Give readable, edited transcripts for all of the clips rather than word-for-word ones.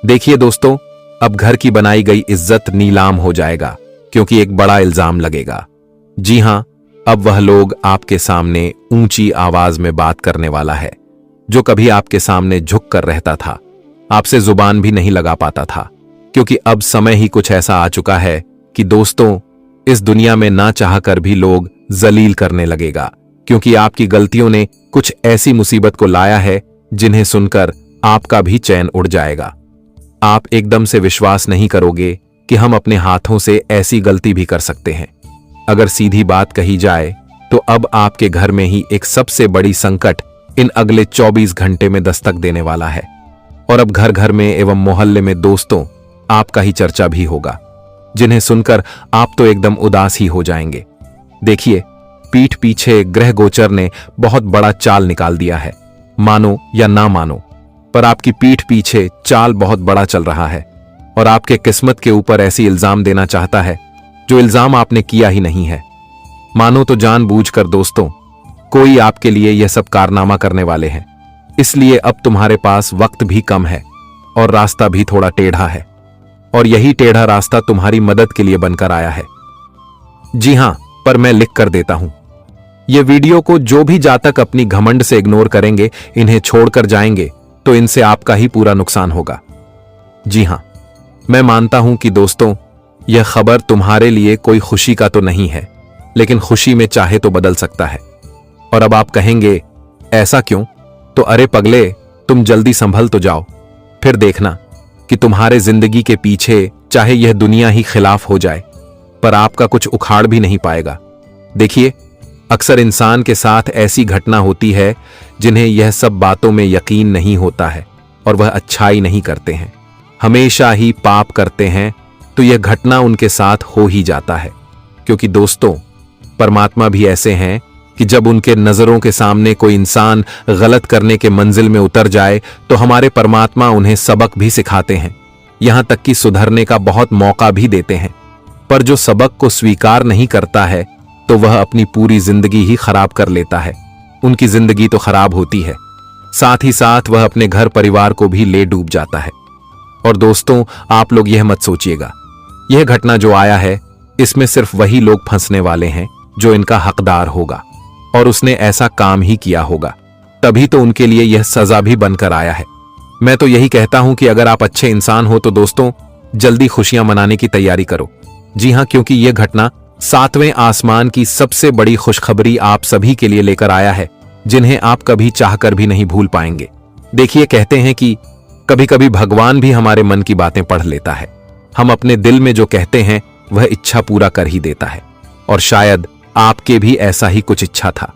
देखिए दोस्तों, अब घर की बनाई गई इज्जत नीलाम हो जाएगा क्योंकि एक बड़ा इल्जाम लगेगा। जी हां, अब वह लोग आपके सामने ऊंची आवाज में बात करने वाला है जो कभी आपके सामने झुक कर रहता था, आपसे जुबान भी नहीं लगा पाता था। क्योंकि अब समय ही कुछ ऐसा आ चुका है कि दोस्तों, इस दुनिया में ना चाहकर भी लोग जलील करने लगेगा, क्योंकि आपकी गलतियों ने कुछ ऐसी मुसीबत को लाया है जिन्हें सुनकर आपका भी चैन उड़ जाएगा। आप एकदम से विश्वास नहीं करोगे कि हम अपने हाथों से ऐसी गलती भी कर सकते हैं। अगर सीधी बात कही जाए तो अब आपके घर में ही एक सबसे बड़ी संकट इन अगले 24 घंटे में दस्तक देने वाला है। और अब घर घर में एवं मोहल्ले में दोस्तों, आपका ही चर्चा भी होगा, जिन्हें सुनकर आप तो एकदम उदास ही हो जाएंगे। देखिए, पीठ पीछे ग्रह गोचर ने बहुत बड़ा चाल निकाल दिया है। मानो या ना मानो, पर आपकी पीठ पीछे चाल बहुत बड़ा चल रहा है और आपके किस्मत के ऊपर ऐसी इल्जाम देना चाहता है जो इल्जाम आपने किया ही नहीं है। मानो तो जानबूझकर दोस्तों, कोई आपके लिए यह सब कारनामा करने वाले हैं। इसलिए अब तुम्हारे पास वक्त भी कम है और रास्ता भी थोड़ा टेढ़ा है, और यही टेढ़ा रास्ता तुम्हारी मदद के लिए बनकर आया है। जी हां, पर मैं लिख कर देता हूं, यह वीडियो को जो भी जातक अपनी घमंड से इग्नोर करेंगे, इन्हें छोड़कर जाएंगे, तो इनसे आपका ही पूरा नुकसान होगा। जी हां, मैं मानता हूं कि दोस्तों, यह खबर तुम्हारे लिए कोई खुशी का तो नहीं है, लेकिन खुशी में चाहे तो बदल सकता है। और अब आप कहेंगे, ऐसा क्यों? तो अरे पगले, तुम जल्दी संभल तो जाओ, फिर देखना कि तुम्हारे जिंदगी के पीछे चाहे यह दुनिया ही खिलाफ हो जाए, पर आपका कुछ उखाड़ भी नहीं पाएगा। देखिए, अक्सर इंसान के साथ ऐसी घटना होती है जिन्हें यह सब बातों में यकीन नहीं होता है और वह अच्छाई नहीं करते हैं, हमेशा ही पाप करते हैं, तो यह घटना उनके साथ हो ही जाता है। क्योंकि दोस्तों, परमात्मा भी ऐसे हैं कि जब उनके नजरों के सामने कोई इंसान गलत करने के मंजिल में उतर जाए तो हमारे परमात्मा उन्हें सबक भी सिखाते हैं, यहां तक कि सुधरने का बहुत मौका भी देते हैं। पर जो सबक को स्वीकार नहीं करता है तो वह अपनी पूरी जिंदगी ही खराब कर लेता है। उनकी जिंदगी तो खराब होती है, साथ ही साथ वह अपने घर परिवार को भी ले डूब जाता है। और दोस्तों, आप लोग यह मत सोचिएगा, यह घटना जो आया है इसमें सिर्फ वही लोग फंसने वाले हैं जो इनका हकदार होगा और उसने ऐसा काम ही किया होगा, तभी तो उनके लिए यह सजा भी बनकर आया है। मैं तो यही कहता हूं कि अगर आप अच्छे इंसान हो तो दोस्तों, जल्दी खुशियां मनाने की तैयारी करो। जी हां, क्योंकि यह घटना 7वें आसमान की सबसे बड़ी खुशखबरी आप सभी के लिए लेकर आया है, जिन्हें आप कभी चाहकर भी नहीं भूल पाएंगे। देखिए, कहते हैं कि कभी कभी भगवान भी हमारे मन की बातें पढ़ लेता है। हम अपने दिल में जो कहते हैं वह इच्छा पूरा कर ही देता है, और शायद आपके भी ऐसा ही कुछ इच्छा था,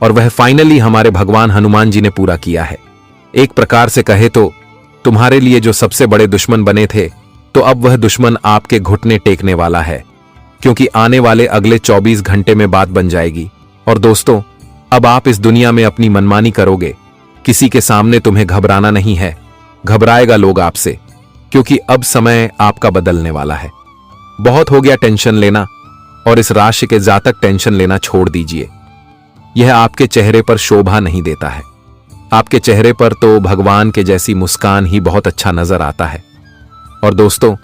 और वह फाइनली हमारे भगवान हनुमान जी ने पूरा किया है। एक प्रकार से कहे तो तुम्हारे लिए जो सबसे बड़े दुश्मन बने थे, तो अब वह दुश्मन आपके घुटने टेकने वाला है, क्योंकि आने वाले अगले 24 घंटे में बात बन जाएगी। और दोस्तों, अब आप इस दुनिया में अपनी मनमानी करोगे, किसी के सामने तुम्हें घबराना नहीं है, घबराएगा लोग आपसे, क्योंकि अब समय आपका बदलने वाला है। बहुत हो गया टेंशन लेना, और इस राशि के जातक टेंशन लेना छोड़ दीजिए। यह आपके चेहरे पर शोभा नहीं देता है। आपके चेहरे पर तो भगवान के जैसी मुस्कान ही बहुत अच्छा नजर आता है। और दोस्तों,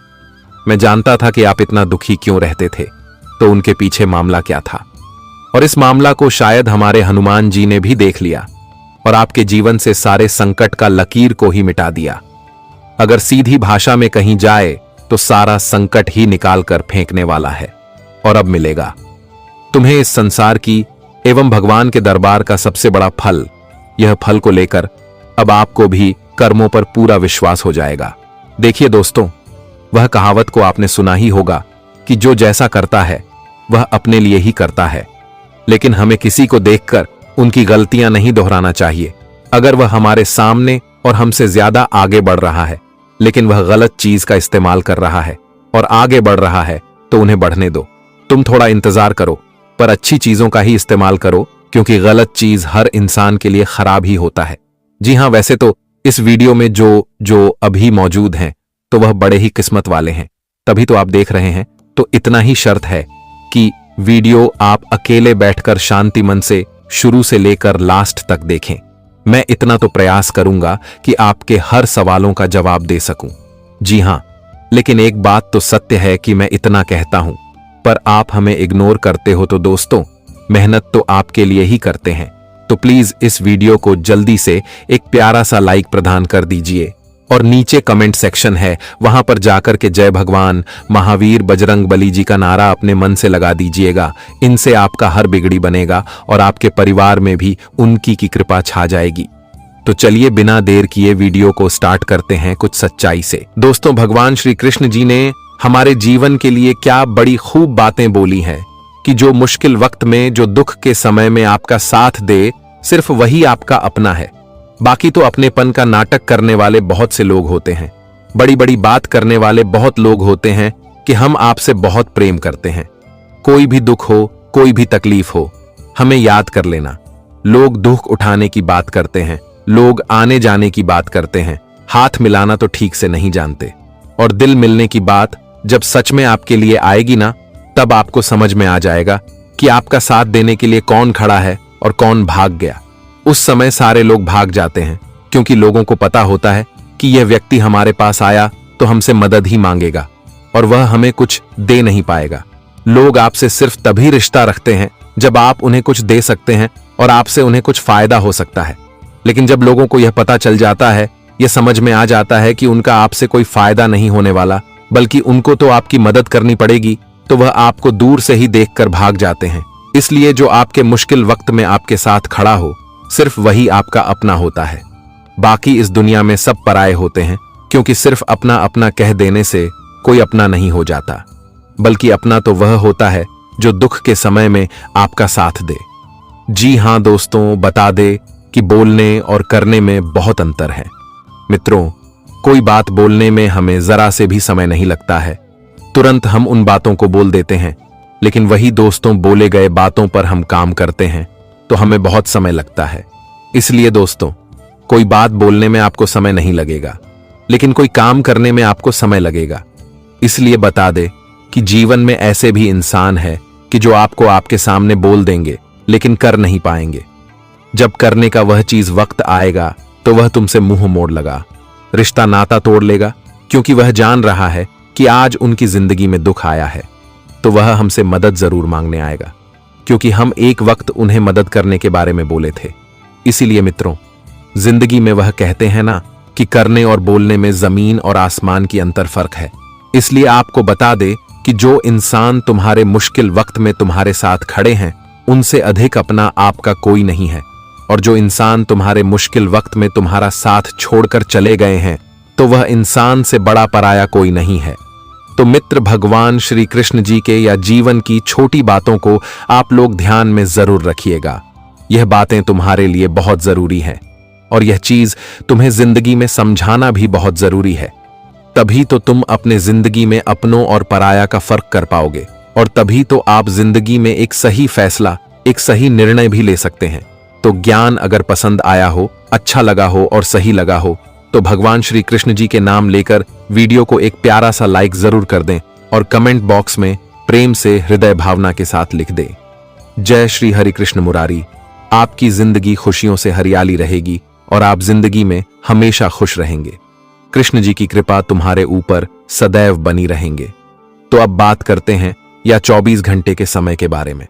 मैं जानता था कि आप इतना दुखी क्यों रहते थे, तो उनके पीछे मामला क्या था, और इस मामला को शायद हमारे हनुमान जी ने भी देख लिया और आपके जीवन से सारे संकट का लकीर को ही मिटा दिया। अगर सीधी भाषा में कहीं जाए तो सारा संकट ही निकाल कर फेंकने वाला है। और अब मिलेगा तुम्हें इस संसार की एवं भगवान के दरबार का सबसे बड़ा फल। यह फल को लेकर अब आपको भी कर्मों पर पूरा विश्वास हो जाएगा। देखिए दोस्तों, वह कहावत को आपने सुना ही होगा कि जो जैसा करता है वह अपने लिए ही करता है, लेकिन हमें किसी को देखकर उनकी गलतियां नहीं दोहराना चाहिए। अगर वह हमारे सामने और हमसे ज्यादा आगे बढ़ रहा है, लेकिन वह गलत चीज का इस्तेमाल कर रहा है और आगे बढ़ रहा है, तो उन्हें बढ़ने दो। तुम थोड़ा इंतजार करो, पर अच्छी चीजों का ही इस्तेमाल करो, क्योंकि गलत चीज हर इंसान के लिए खराब ही होता है। जी हां, वैसे तो इस वीडियो में जो अभी मौजूद हैं तो वह बड़े ही किस्मत वाले हैं, तभी तो आप देख रहे हैं। तो इतना ही शर्त है कि वीडियो आप अकेले बैठकर शांति मन से शुरू से लेकर लास्ट तक देखें। मैं इतना तो प्रयास करूंगा कि आपके हर सवालों का जवाब दे सकूं। जी हाँ, लेकिन एक बात तो सत्य है कि मैं इतना कहता हूं, पर आप हमें इग्नोर करते हो। तो दोस्तों, मेहनत तो आपके लिए ही करते हैं, तो प्लीज इस वीडियो को जल्दी से एक प्यारा सा लाइक प्रदान कर दीजिए और नीचे कमेंट सेक्शन है, वहां पर जाकर के जय भगवान महावीर बजरंग बली जी का नारा अपने मन से लगा दीजिएगा। इनसे आपका हर बिगड़ी बनेगा और आपके परिवार में भी उनकी की कृपा छा जाएगी। तो चलिए बिना देर किए वीडियो को स्टार्ट करते हैं कुछ सच्चाई से। दोस्तों, भगवान श्री कृष्ण जी ने हमारे जीवन के लिए क्या बड़ी खूब बातें बोली हैं कि जो मुश्किल वक्त में, जो दुख के समय में आपका साथ दे, सिर्फ वही आपका अपना है। बाकी तो अपनेपन का नाटक करने वाले बहुत से लोग होते हैं, बड़ी बड़ी बात करने वाले बहुत लोग होते हैं कि हम आपसे बहुत प्रेम करते हैं। कोई भी दुख हो, कोई भी तकलीफ हो, हमें याद कर लेना। लोग दुख उठाने की बात करते हैं, लोग आने जाने की बात करते हैं, हाथ मिलाना तो ठीक से नहीं जानते। और दिल मिलने की बात जब सच में आपके लिए आएगी ना, तब आपको समझ में आ जाएगा कि आपका साथ देने के लिए कौन खड़ा है और कौन भाग गया। उस समय सारे लोग भाग जाते हैं, क्योंकि लोगों को पता होता है कि यह व्यक्ति हमारे पास आया तो हमसे मदद ही मांगेगा और वह हमें कुछ दे नहीं पाएगा। लोग आपसे सिर्फ तभी रिश्ता रखते हैं जब आप उन्हें कुछ दे सकते हैं और आपसे उन्हें कुछ फायदा हो सकता है। लेकिन जब लोगों को यह पता चल जाता है, यह समझ में आ जाता है कि उनका आपसे कोई फायदा नहीं होने वाला, बल्कि उनको तो आपकी मदद करनी पड़ेगी, तो वह आपको दूर से ही देखकर भाग जाते हैं। इसलिए जो आपके मुश्किल वक्त में आपके साथ खड़ा हो, सिर्फ वही आपका अपना होता है। बाकी इस दुनिया में सब पराये होते हैं, क्योंकि सिर्फ अपना अपना कह देने से कोई अपना नहीं हो जाता, बल्कि अपना तो वह होता है जो दुख के समय में आपका साथ दे। जी हां दोस्तों, बता दे कि बोलने और करने में बहुत अंतर है। मित्रों, कोई बात बोलने में हमें जरा से भी समय नहीं लगता है, तुरंत हम उन बातों को बोल देते हैं। लेकिन वही दोस्तों, बोले गए बातों पर हम काम करते हैं तो हमें बहुत समय लगता है। इसलिए दोस्तों, कोई बात बोलने में आपको समय नहीं लगेगा, लेकिन कोई काम करने में आपको समय लगेगा। इसलिए बता दे कि जीवन में ऐसे भी इंसान है कि जो आपको आपके सामने बोल देंगे, लेकिन कर नहीं पाएंगे। जब करने का वह चीज वक्त आएगा तो वह तुमसे मुंह मोड़ लगा, रिश्ता नाता तोड़ लेगा, क्योंकि वह जान रहा है कि आज उनकी जिंदगी में दुख आया है तो वह हमसे मदद जरूर मांगने आएगा, क्योंकि हम एक वक्त उन्हें मदद करने के बारे में बोले थे। इसीलिए मित्रों, जिंदगी में वह कहते हैं ना कि करने और बोलने में जमीन और आसमान की अंतर फर्क है। इसलिए आपको बता दे कि जो इंसान तुम्हारे मुश्किल वक्त में तुम्हारे साथ खड़े हैं, उनसे अधिक अपना आपका कोई नहीं है। और जो इंसान तुम्हारे मुश्किल वक्त में तुम्हारा साथ छोड़कर चले गए हैं, तो वह इंसान से बड़ा पराया कोई नहीं है। तो मित्र, भगवान श्री कृष्ण जी के या जीवन की छोटी बातों को आप लोग ध्यान में जरूर रखिएगा। यह बातें तुम्हारे लिए बहुत जरूरी हैं और यह चीज तुम्हें जिंदगी में समझाना भी बहुत जरूरी है। तभी तो तुम अपने जिंदगी में अपनों और पराया का फर्क कर पाओगे, और तभी तो आप जिंदगी में एक सही फैसला, एक सही निर्णय भी ले सकते हैं। तो ज्ञान अगर पसंद आया हो, अच्छा लगा हो और सही लगा हो, तो भगवान श्री कृष्ण जी के नाम लेकर वीडियो को एक प्यारा सा लाइक जरूर कर दें और कमेंट बॉक्स में प्रेम से हृदय भावना के साथ लिख दें। जय श्री हरि कृष्ण मुरारी। आपकी जिंदगी खुशियों से हरियाली रहेगी और आप जिंदगी में हमेशा खुश रहेंगे। कृष्ण जी की कृपा तुम्हारे ऊपर सदैव बनी रहेंगे। तो अब बात करते हैं या 24 घंटे के समय के बारे में।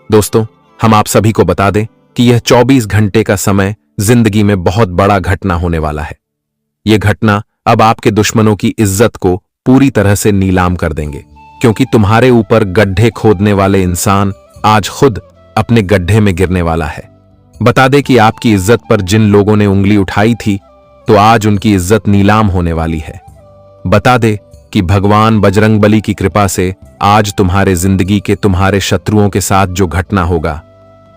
दोस्तों, हम आप सभी को बता दें कि यह 24 घंटे का समय जिंदगी में बहुत बड़ा घटना होने वाला है। यह घटना अब आपके दुश्मनों की इज्जत को पूरी तरह से नीलाम कर देंगे, क्योंकि तुम्हारे ऊपर गड्ढे खोदने वाले इंसान आज खुद अपने गड्ढे में गिरने वाला है। बता दे कि आपकी इज्जत पर जिन लोगों ने उंगली उठाई थी, तो आज उनकी इज्जत नीलाम होने वाली है। बता दे कि भगवान बजरंगबली की कृपा से आज तुम्हारे जिंदगी के तुम्हारे शत्रुओं के साथ जो घटना होगा,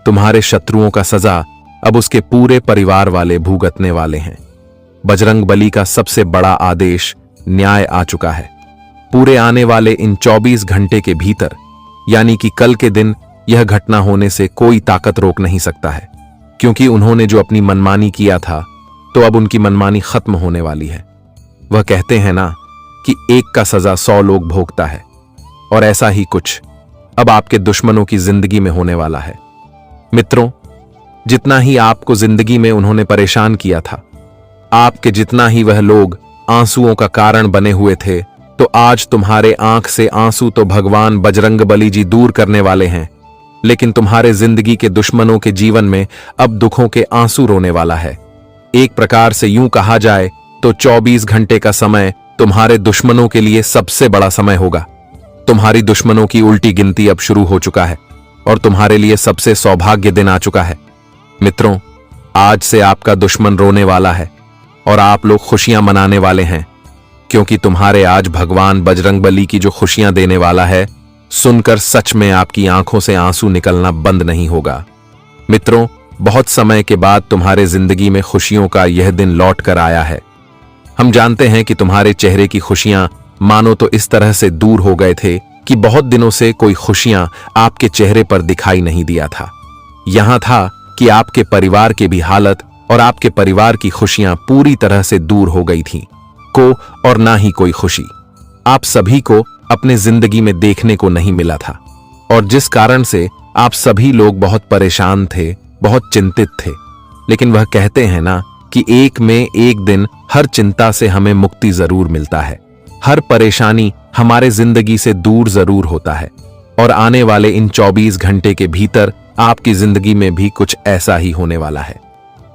तुम्हारे शत्रुओं का सजा अब उसके पूरे परिवार वाले भुगतने वाले हैं। बजरंगबली का सबसे बड़ा आदेश न्याय आ चुका है। पूरे आने वाले इन 24 घंटे के भीतर, यानी कि कल के दिन, यह घटना होने से कोई ताकत रोक नहीं सकता है, क्योंकि उन्होंने जो अपनी मनमानी किया था, तो अब उनकी मनमानी खत्म होने वाली है। वह कहते हैं ना कि एक का सजा 100 लोग भोगता है, और ऐसा ही कुछ अब आपके दुश्मनों की जिंदगी में होने वाला है। मित्रों, जितना ही आपको जिंदगी में उन्होंने परेशान किया था, आपके जितना ही वह लोग आंसुओं का कारण बने हुए थे, तो आज तुम्हारे आंख से आंसू तो भगवान बजरंगबली जी दूर करने वाले हैं, लेकिन तुम्हारे जिंदगी के दुश्मनों के जीवन में अब दुखों के आंसू रोने वाला है। एक प्रकार से यूं कहा जाए तो 24 घंटे का समय तुम्हारे दुश्मनों के लिए सबसे बड़ा समय होगा। तुम्हारी दुश्मनों की उल्टी गिनती अब शुरू हो चुका है और तुम्हारे लिए सबसे सौभाग्य दिन आ चुका है। मित्रों, आज से आपका दुश्मन रोने वाला है और आप लोग खुशियां मनाने वाले हैं, क्योंकि तुम्हारे आज भगवान बजरंगबली की जो खुशियां देने वाला है, सुनकर सच में आपकी आंखों से आंसू निकलना बंद नहीं होगा। मित्रों, बहुत समय के बाद तुम्हारे जिंदगी में खुशियों का यह दिन लौट कर आया है। हम जानते हैं कि तुम्हारे चेहरे की खुशियां मानो तो इस तरह से दूर हो गए थे कि बहुत दिनों से कोई खुशियां आपके चेहरे पर दिखाई नहीं दिया था। यहां था कि आपके परिवार की भी हालत और आपके परिवार की खुशियां पूरी तरह से दूर हो गई थीं। को और ना ही कोई खुशी आप सभी को अपने जिंदगी में देखने को नहीं मिला था, और जिस कारण से आप सभी लोग बहुत परेशान थे, बहुत चिंतित थे। लेकिन वह कहते हैं ना कि एक में एक दिन हर चिंता से हमें मुक्ति जरूर मिलता है, हर परेशानी हमारे जिंदगी से दूर जरूर होता है, और आने वाले इन 24 घंटे के भीतर आपकी जिंदगी में भी कुछ ऐसा ही होने वाला है।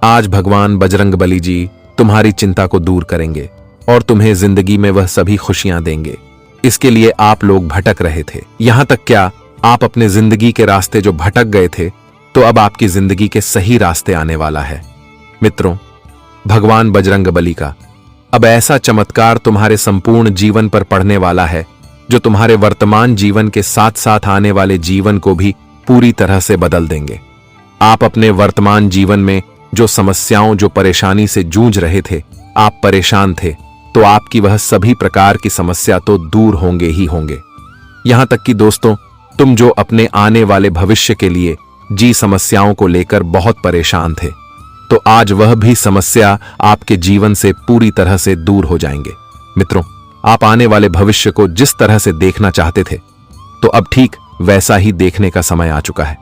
आज भगवान बजरंगबली जी तुम्हारी चिंता को दूर करेंगे और तुम्हें जिंदगी में वह सभी खुशियां देंगे। इसके लिए आप लोग भटक रहे थे, यहां तक क्या आप अपने जिंदगी के रास्ते जो भटक गए थे, तो अब आपकी जिंदगी के सही रास्ते आने वाला है। मित्रों, भगवान बजरंगबली का अब ऐसा चमत्कार तुम्हारे संपूर्ण जीवन पर पड़ने वाला है, जो तुम्हारे वर्तमान जीवन के साथ साथ आने वाले जीवन को भी पूरी तरह से बदल देंगे। आप अपने वर्तमान जीवन में जो समस्याओं, जो परेशानी से जूझ रहे थे, आप परेशान थे, तो आपकी वह सभी प्रकार की समस्या तो दूर होंगे ही होंगे। यहां तक कि दोस्तों, तुम जो अपने आने वाले भविष्य के लिए जी समस्याओं को लेकर बहुत परेशान थे, तो आज वह भी समस्या आपके जीवन से पूरी तरह से दूर हो जाएंगे। मित्रों, आप आने वाले भविष्य को जिस तरह से देखना चाहते थे, तो अब ठीक वैसा ही देखने का समय आ चुका है।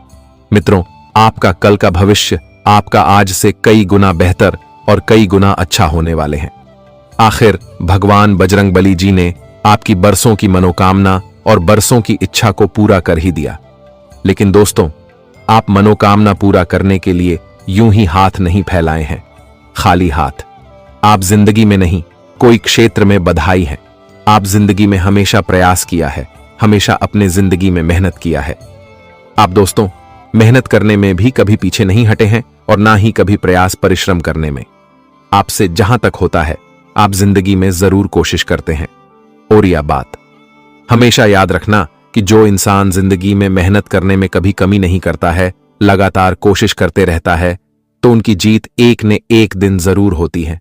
मित्रों, आपका कल का भविष्य आपका आज से कई गुना बेहतर और कई गुना अच्छा होने वाले हैं। आखिर भगवान बजरंगबली जी ने आपकी बरसों की मनोकामना और बरसों की इच्छा को पूरा कर ही दिया। लेकिन दोस्तों, आप मनोकामना पूरा करने के लिए यूं ही हाथ नहीं फैलाए हैं, खाली हाथ। आप जिंदगी में नहीं, कोई क्षेत्र में बधाई हैं। आप जिंदगी में हमेशा प्रयास किया है, हमेशा अपने जिंदगी में मेहनत किया है। आप दोस्तों, मेहनत करने में भी कभी पीछे नहीं हटे हैं और ना ही कभी प्रयास परिश्रम करने में। आपसे जहां तक होता है, आप जिंदगी में जरूर कोशिश करते हैं। और यह बात हमेशा याद रखना कि जो इंसान जिंदगी में मेहनत करने में कभी कमी नहीं करता है, लगातार कोशिश करते रहता है, तो उनकी जीत एक न एक दिन जरूर होती है।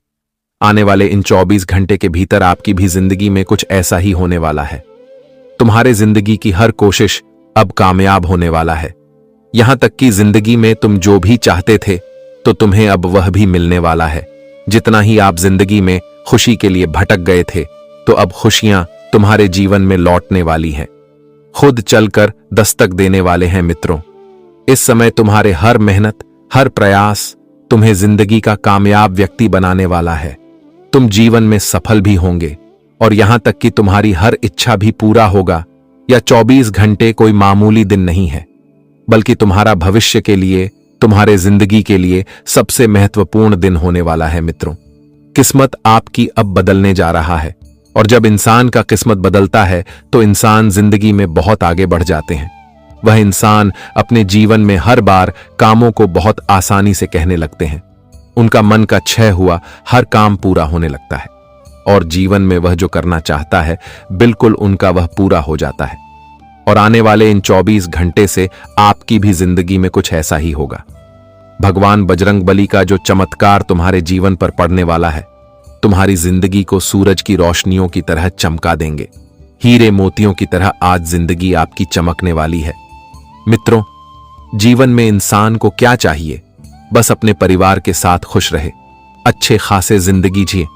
आने वाले इन 24 घंटे के भीतर आपकी भी जिंदगी में कुछ ऐसा ही होने वाला है। तुम्हारे जिंदगी की हर कोशिश अब कामयाब होने वाला है। यहां तक कि जिंदगी में तुम जो भी चाहते थे, तो तुम्हें अब वह भी मिलने वाला है। जितना ही आप जिंदगी में खुशी के लिए भटक गए थे, तो अब खुशियां तुम्हारे जीवन में लौटने वाली हैं, खुद चलकर दस्तक देने वाले हैं। मित्रों, इस समय तुम्हारे हर मेहनत, हर प्रयास तुम्हें जिंदगी का कामयाब व्यक्ति बनाने वाला है। तुम जीवन में सफल भी होंगे और यहां तक कि तुम्हारी हर इच्छा भी पूरा होगा। या 24 घंटे कोई मामूली दिन नहीं है, बल्कि तुम्हारा भविष्य के लिए, तुम्हारे जिंदगी के लिए सबसे महत्वपूर्ण दिन होने वाला है। मित्रों, किस्मत आपकी अब बदलने जा रहा है, और जब इंसान का किस्मत बदलता है तो इंसान जिंदगी में बहुत आगे बढ़ जाते हैं। वह इंसान अपने जीवन में हर बार कामों को बहुत आसानी से कहने लगते हैं। उनका मन का क्षय हुआ हर काम पूरा होने लगता है, और जीवन में वह जो करना चाहता है, बिल्कुल उनका वह पूरा हो जाता है। और आने वाले इन 24 घंटे से आपकी भी जिंदगी में कुछ ऐसा ही होगा। भगवान बजरंगबली का जो चमत्कार तुम्हारे जीवन पर पड़ने वाला है, तुम्हारी जिंदगी को सूरज की रोशनियों की तरह चमका देंगे। हीरे मोतियों की तरह आज जिंदगी आपकी चमकने वाली है। मित्रों, जीवन में इंसान को क्या चाहिए? बस अपने परिवार के साथ खुश रहे, अच्छे खासे जिंदगी जिए,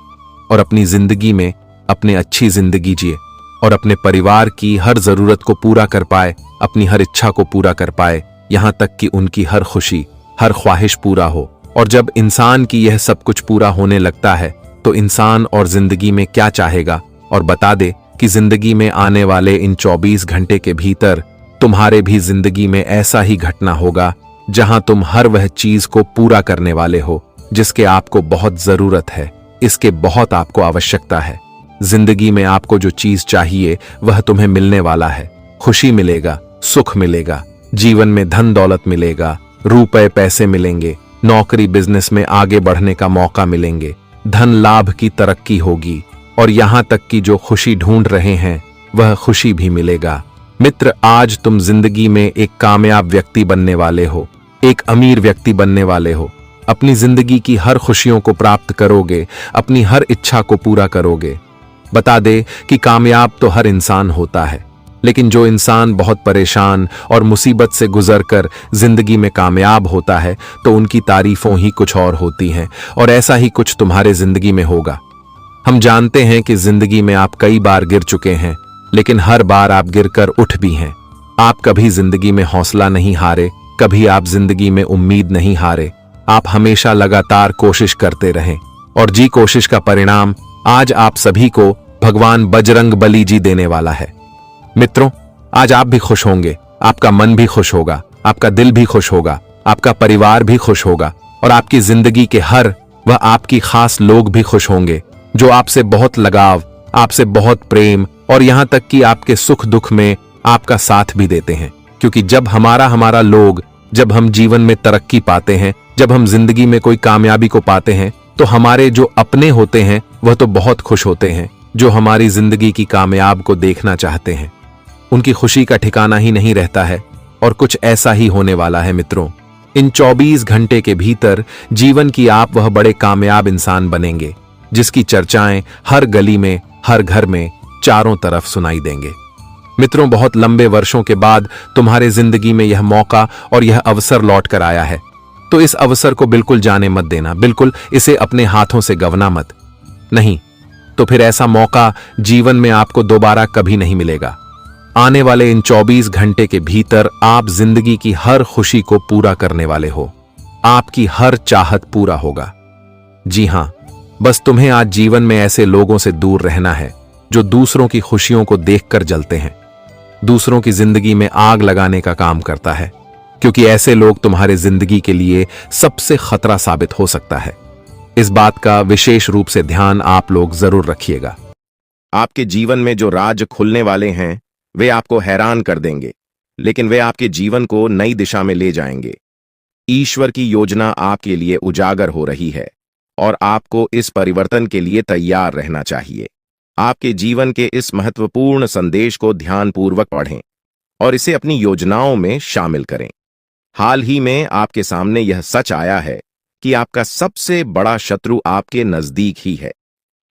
और अपनी जिंदगी में अपने अच्छी जिंदगी जिए, और अपने परिवार की हर जरूरत को पूरा कर पाए, अपनी हर इच्छा को पूरा कर पाए, यहां तक कि उनकी हर खुशी, हर ख्वाहिश पूरा हो। और जब इंसान की यह सब कुछ पूरा होने लगता है, तो इंसान और जिंदगी में क्या चाहेगा, और बता दे कि जिंदगी में आने वाले इन 24 घंटे के भीतर तुम्हारे भी जिंदगी में ऐसा ही घटना होगा जहां तुम हर वह चीज को पूरा करने वाले हो जिसके आपको बहुत जरूरत है, इसके बहुत आपको आवश्यकता है। जिंदगी में आपको जो चीज चाहिए वह तुम्हें मिलने वाला है। खुशी मिलेगा, सुख मिलेगा, जीवन में धन दौलत मिलेगा, रुपए पैसे मिलेंगे, नौकरी बिजनेस में आगे बढ़ने का मौका मिलेंगे, धन लाभ की तरक्की होगी, और यहां तक कि जो खुशी ढूंढ रहे हैं वह खुशी भी मिलेगा। मित्र, आज तुम जिंदगी में एक कामयाब व्यक्ति बनने वाले हो, एक अमीर व्यक्ति बनने वाले हो। अपनी जिंदगी की हर खुशियों को प्राप्त करोगे, अपनी हर इच्छा को पूरा करोगे। बता दे कि कामयाब तो हर इंसान होता है, लेकिन जो इंसान बहुत परेशान और मुसीबत से गुजरकर जिंदगी में कामयाब होता है तो उनकी तारीफों ही कुछ और होती हैं, और ऐसा ही कुछ तुम्हारे जिंदगी में होगा। हम जानते हैं कि जिंदगी में आप कई बार गिर चुके हैं, लेकिन हर बार आप गिरकर उठ भी हैं। आप कभी जिंदगी में हौसला नहीं हारे, कभी आप जिंदगी में उम्मीद नहीं हारे। आप हमेशा लगातार कोशिश करते रहें, और जी कोशिश का परिणाम आज आप सभी को भगवान बजरंग बली जी देने वाला है। मित्रों, आज आप भी खुश होंगे, आपका मन भी खुश होगा, आपका दिल भी खुश होगा, आपका परिवार भी खुश होगा, और आपकी जिंदगी के हर वह आपकी खास लोग भी खुश होंगे जो आपसे बहुत लगाव, आपसे बहुत प्रेम, और यहां तक कि आपके सुख दुख में आपका साथ भी देते हैं। क्योंकि जब हमारा लोग, जब हम जीवन में तरक्की पाते हैं, जब हम जिंदगी में कोई कामयाबी को पाते हैं, तो हमारे जो अपने होते हैं वह तो बहुत खुश होते हैं, जो हमारी जिंदगी की कामयाब को देखना चाहते हैं। उनकी खुशी का ठिकाना ही नहीं रहता है, और कुछ ऐसा ही होने वाला है। मित्रों, इन 24 घंटे के भीतर जीवन की आप वह बड़े कामयाब इंसान बनेंगे जिसकी चर्चाएं हर गली में, हर घर में, चारों तरफ सुनाई देंगे। मित्रों, बहुत लंबे वर्षों के बाद तुम्हारे जिंदगी में यह मौका और यह अवसर लौट कर आया है, तो इस अवसर को बिल्कुल जाने मत देना, बिल्कुल इसे अपने हाथों से गंवाना मत। नहीं तो फिर ऐसा मौका जीवन में आपको दोबारा कभी नहीं मिलेगा। आने वाले इन 24 घंटे के भीतर आप जिंदगी की हर खुशी को पूरा करने वाले हो, आपकी हर चाहत पूरा होगा। जी हां, बस तुम्हें आज जीवन में ऐसे लोगों से दूर रहना है जो दूसरों की खुशियों को देखकर जलते हैं, दूसरों की जिंदगी में आग लगाने का काम करता है, क्योंकि ऐसे लोग तुम्हारे जिंदगी के लिए सबसे खतरा साबित हो सकता है। इस बात का विशेष रूप से ध्यान आप लोग जरूर रखिएगा। आपके जीवन में जो राज खुलने वाले हैं वे आपको हैरान कर देंगे, लेकिन वे आपके जीवन को नई दिशा में ले जाएंगे। ईश्वर की योजना आपके लिए उजागर हो रही है, और आपको इस परिवर्तन के लिए तैयार रहना चाहिए। आपके जीवन के इस महत्वपूर्ण संदेश को ध्यानपूर्वक पढ़ें और इसे अपनी योजनाओं में शामिल करें। हाल ही में आपके सामने यह सच आया है कि आपका सबसे बड़ा शत्रु आपके नजदीक ही है।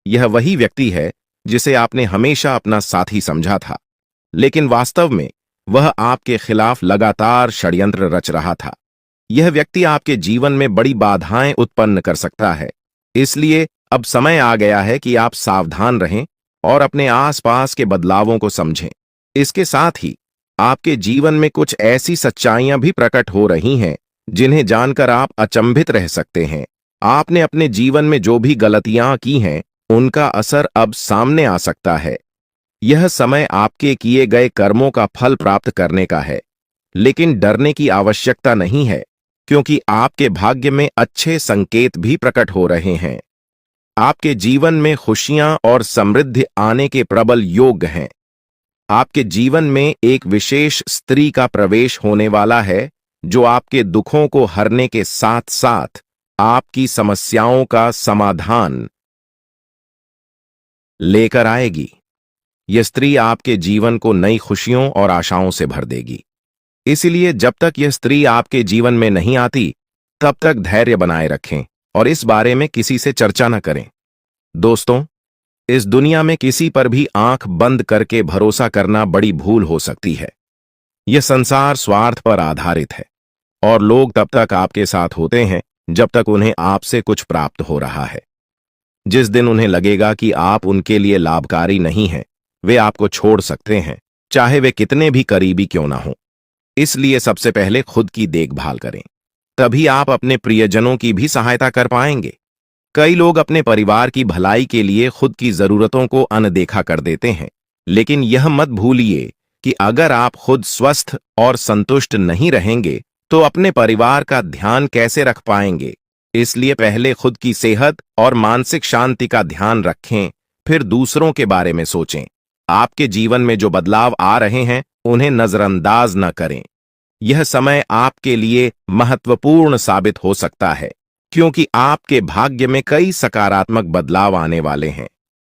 यह वही व्यक्ति है जिसे आपने हमेशा अपना साथी समझा था, लेकिन वास्तव में वह आपके खिलाफ लगातार षड्यंत्र रच रहा था। यह व्यक्ति आपके जीवन में बड़ी बाधाएं उत्पन्न कर सकता है, इसलिए अब समय आ गया है कि आप सावधान रहें और अपने आसपास के बदलावों को समझें। इसके साथ ही आपके जीवन में कुछ ऐसी सच्चाइयां भी प्रकट हो रही हैं जिन्हें जानकर आप अचंभित रह सकते हैं। आपने अपने जीवन में जो भी गलतियां की हैं, उनका असर अब सामने आ सकता है। यह समय आपके किए गए कर्मों का फल प्राप्त करने का है, लेकिन डरने की आवश्यकता नहीं है, क्योंकि आपके भाग्य में अच्छे संकेत भी प्रकट हो रहे हैं। आपके जीवन में खुशियां और समृद्धि आने के प्रबल योग हैं। आपके जीवन में एक विशेष स्त्री का प्रवेश होने वाला है जो आपके दुखों को हरने के साथ साथ आपकी समस्याओं का समाधान लेकर आएगी। यह स्त्री आपके जीवन को नई खुशियों और आशाओं से भर देगी। इसलिए जब तक यह स्त्री आपके जीवन में नहीं आती, तब तक धैर्य बनाए रखें और इस बारे में किसी से चर्चा न करें। दोस्तों, इस दुनिया में किसी पर भी आंख बंद करके भरोसा करना बड़ी भूल हो सकती है। यह संसार स्वार्थ पर आधारित है और लोग तब तक आपके साथ होते हैं जब तक उन्हें आपसे कुछ प्राप्त हो रहा है। जिस दिन उन्हें लगेगा कि आप उनके लिए लाभकारी नहीं हैं, वे आपको छोड़ सकते हैं, चाहे वे कितने भी करीबी क्यों ना हो। इसलिए सबसे पहले खुद की देखभाल करें, तभी आप अपने प्रियजनों की भी सहायता कर पाएंगे। कई लोग अपने परिवार की भलाई के लिए खुद की जरूरतों को अनदेखा कर देते हैं, लेकिन यह मत भूलिए कि अगर आप खुद स्वस्थ और संतुष्ट नहीं रहेंगे तो अपने परिवार का ध्यान कैसे रख पाएंगे। इसलिए पहले खुद की सेहत और मानसिक शांति का ध्यान रखें, फिर दूसरों के बारे में सोचें। आपके जीवन में जो बदलाव आ रहे हैं उन्हें नजरअंदाज न करें। यह समय आपके लिए महत्वपूर्ण साबित हो सकता है, क्योंकि आपके भाग्य में कई सकारात्मक बदलाव आने वाले हैं।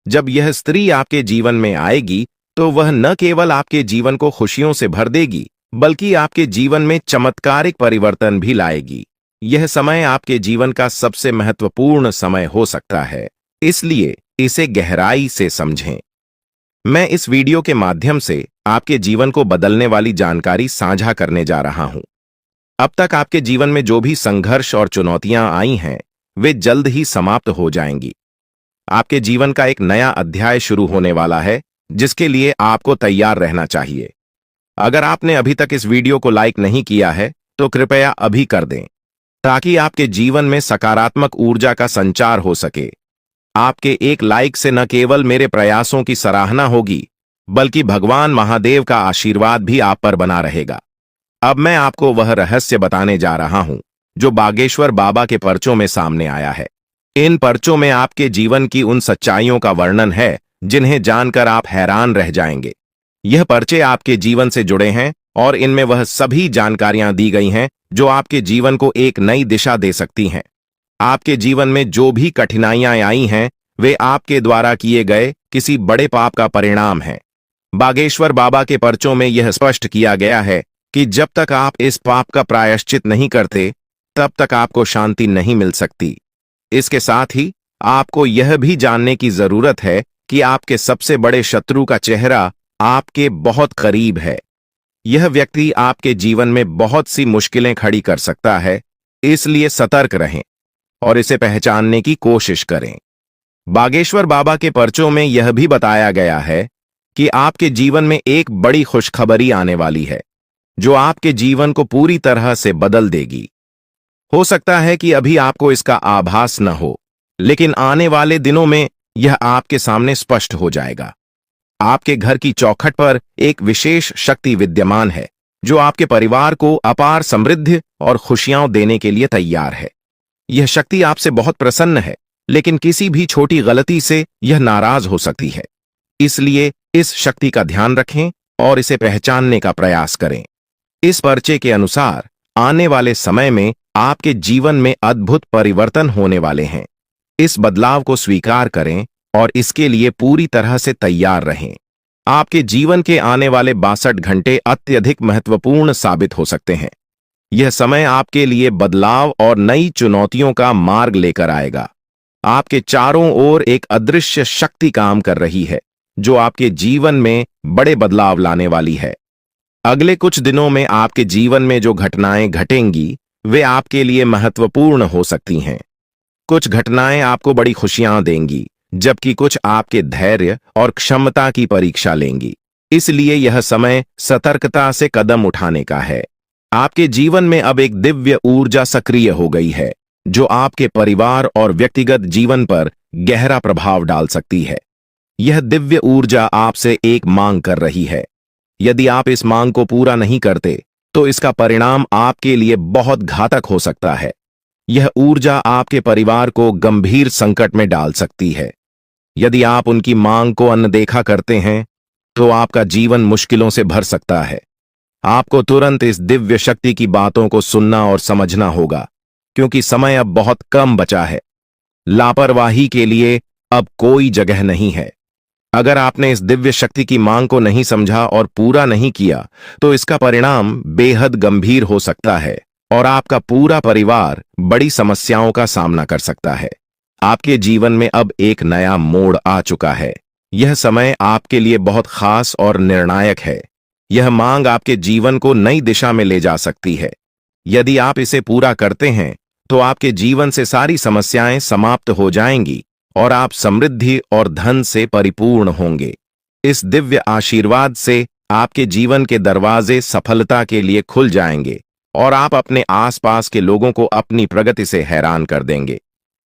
जब यह स्त्री आपके जीवन में आएगी तो वह न केवल आपके जीवन को खुशियों से भर देगी, बल्कि आपके जीवन में चमत्कारिक परिवर्तन भी लाएगी। यह समय आपके जीवन का सबसे महत्वपूर्ण समय हो सकता है, इसलिए इसे गहराई से समझें। मैं इस वीडियो के माध्यम से आपके जीवन को बदलने वाली जानकारी साझा करने जा रहा हूं। अब तक आपके जीवन में जो भी संघर्ष और चुनौतियां आई हैं, वे जल्द ही समाप्त हो जाएंगी। आपके जीवन का एक नया अध्याय शुरू होने वाला है, जिसके लिए आपको तैयार रहना चाहिए। अगर आपने अभी तक इस वीडियो को लाइक नहीं किया है तो कृपया अभी कर दें, ताकि आपके जीवन में सकारात्मक ऊर्जा का संचार हो सके। आपके एक लाइक से न केवल मेरे प्रयासों की सराहना होगी, बल्कि भगवान महादेव का आशीर्वाद भी आप पर बना रहेगा। अब मैं आपको वह रहस्य बताने जा रहा हूं जो बागेश्वर बाबा के पर्चों में सामने आया है। इन पर्चों में आपके जीवन की उन सच्चाइयों का वर्णन है जिन्हें जानकर आप हैरान रह जाएंगे। यह पर्चे आपके जीवन से जुड़े हैं और इनमें वह सभी जानकारियां दी गई हैं जो आपके जीवन को एक नई दिशा दे सकती हैं। आपके जीवन में जो भी कठिनाइयां आई हैं, वे आपके द्वारा किए गए किसी बड़े पाप का परिणाम है। बागेश्वर बाबा के पर्चों में यह स्पष्ट किया गया है कि जब तक आप इस पाप का प्रायश्चित नहीं करते, तब तक आपको शांति नहीं मिल सकती। इसके साथ ही आपको यह भी जानने की जरूरत है कि आपके सबसे बड़े शत्रु का चेहरा आपके बहुत करीब है। यह व्यक्ति आपके जीवन में बहुत सी मुश्किलें खड़ी कर सकता है, इसलिए सतर्क रहें और इसे पहचानने की कोशिश करें। बागेश्वर बाबा के पर्चों में यह भी बताया गया है कि आपके जीवन में एक बड़ी खुशखबरी आने वाली है, जो आपके जीवन को पूरी तरह से बदल देगी। हो सकता है कि अभी आपको इसका आभास न हो, लेकिन आने वाले दिनों में यह आपके सामने स्पष्ट हो जाएगा। आपके घर की चौखट पर एक विशेष शक्ति विद्यमान है, जो आपके परिवार को अपार समृद्धि और खुशियां देने के लिए तैयार है। यह शक्ति आपसे बहुत प्रसन्न है, लेकिन किसी भी छोटी गलती से यह नाराज हो सकती है। इसलिए इस शक्ति का ध्यान रखें और इसे पहचानने का प्रयास करें। इस पर्चे के अनुसार आने वाले समय में आपके जीवन में अद्भुत परिवर्तन होने वाले हैं। इस बदलाव को स्वीकार करें और इसके लिए पूरी तरह से तैयार रहें। आपके जीवन के आने वाले 62 घंटे अत्यधिक महत्वपूर्ण साबित हो सकते हैं। यह समय आपके लिए बदलाव और नई चुनौतियों का मार्ग लेकर आएगा। आपके चारों ओर एक अदृश्य शक्ति काम कर रही है, जो आपके जीवन में बड़े बदलाव लाने वाली है। अगले कुछ दिनों में आपके जीवन में जो घटनाएं घटेंगी, वे आपके लिए महत्वपूर्ण हो सकती हैं। कुछ घटनाएं आपको बड़ी खुशियां देंगी, जबकि कुछ आपके धैर्य और क्षमता की परीक्षा लेंगी। इसलिए यह समय सतर्कता से कदम उठाने का है। आपके जीवन में अब एक दिव्य ऊर्जा सक्रिय हो गई है, जो आपके परिवार और व्यक्तिगत जीवन पर गहरा प्रभाव डाल सकती है। यह दिव्य ऊर्जा आपसे एक मांग कर रही है। यदि आप इस मांग को पूरा नहीं करते, तो इसका परिणाम आपके लिए बहुत घातक हो सकता है। यह ऊर्जा आपके परिवार को गंभीर संकट में डाल सकती है। यदि आप उनकी मांग को अनदेखा करते हैं, तो आपका जीवन मुश्किलों से भर सकता है। आपको तुरंत इस दिव्य शक्ति की बातों को सुनना और समझना होगा, क्योंकि समय अब बहुत कम बचा है। लापरवाही के लिए अब कोई जगह नहीं है। अगर आपने इस दिव्य शक्ति की मांग को नहीं समझा और पूरा नहीं किया, तो इसका परिणाम बेहद गंभीर हो सकता है और आपका पूरा परिवार बड़ी समस्याओं का सामना कर सकता है। आपके जीवन में अब एक नया मोड़ आ चुका है। यह समय आपके लिए बहुत खास और निर्णायक है। यह मांग आपके जीवन को नई दिशा में ले जा सकती है। यदि आप इसे पूरा करते हैं, तो आपके जीवन से सारी समस्याएं समाप्त हो जाएंगी और आप समृद्धि और धन से परिपूर्ण होंगे। इस दिव्य आशीर्वाद से आपके जीवन के दरवाजे सफलता के लिए खुल जाएंगे और आप अपने आसपास के लोगों को अपनी प्रगति से हैरान कर देंगे।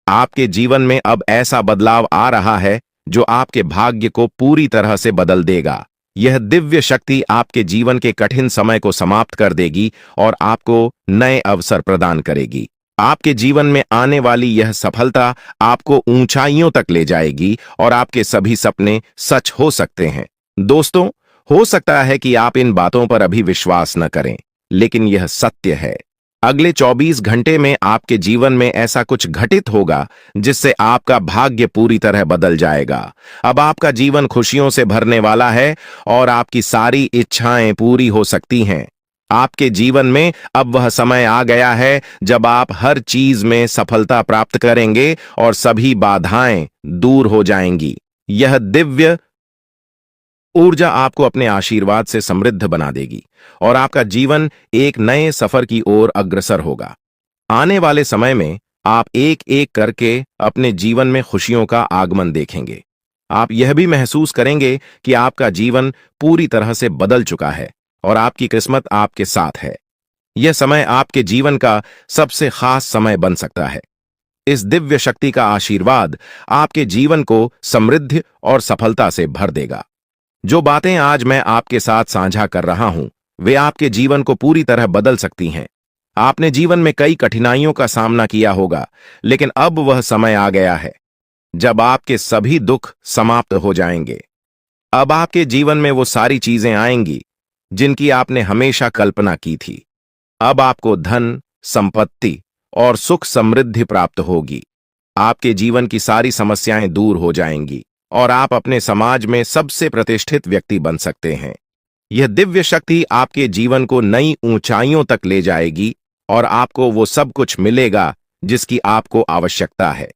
आपके जीवन में अब ऐसा बदलाव आ रहा है जो आपके भाग्य को पूरी तरह से बदल देगा। यह दिव्य शक्ति आपके जीवन के कठिन समय को समाप्त कर देगी और आपको नए अवसर प्रदान करेगी। आपके जीवन में आने वाली यह सफलता आपको ऊंचाइयों तक ले जाएगी और आपके सभी सपने सच हो सकते हैं। दोस्तों, हो सकता है कि आप इन बातों पर अभी विश्वास न करें, लेकिन यह सत्य है। अगले 24 घंटे में आपके जीवन में ऐसा कुछ घटित होगा जिससे आपका भाग्य पूरी तरह बदल जाएगा। अब आपका जीवन खुशियों से भरने वाला है और आपकी सारी इच्छाएं पूरी हो सकती हैं। आपके जीवन में अब वह समय आ गया है जब आप हर चीज में सफलता प्राप्त करेंगे और सभी बाधाएं दूर हो जाएंगी। यह दिव्य ऊर्जा आपको अपने आशीर्वाद से समृद्ध बना देगी और आपका जीवन एक नए सफर की ओर अग्रसर होगा। आने वाले समय में आप एक एक करके अपने जीवन में खुशियों का आगमन देखेंगे। आप यह भी महसूस करेंगे कि आपका जीवन पूरी तरह से बदल चुका है और आपकी किस्मत आपके साथ है। यह समय आपके जीवन का सबसे खास समय बन सकता है। इस दिव्य शक्ति का आशीर्वाद आपके जीवन को समृद्धि और सफलता से भर देगा। जो बातें आज मैं आपके साथ साझा कर रहा हूं, वे आपके जीवन को पूरी तरह बदल सकती हैं। आपने जीवन में कई कठिनाइयों का सामना किया होगा, लेकिन अब वह समय आ गया है जब आपके सभी दुख समाप्त हो जाएंगे। अब आपके जीवन में वो सारी चीजें आएंगी जिनकी आपने हमेशा कल्पना की थी। अब आपको धन, संपत्ति और सुख समृद्धि प्राप्त होगी। आपके जीवन की सारी समस्याएं दूर हो जाएंगी और आप अपने समाज में सबसे प्रतिष्ठित व्यक्ति बन सकते हैं। यह दिव्य शक्ति आपके जीवन को नई ऊंचाइयों तक ले जाएगी और आपको वो सब कुछ मिलेगा जिसकी आपको आवश्यकता है।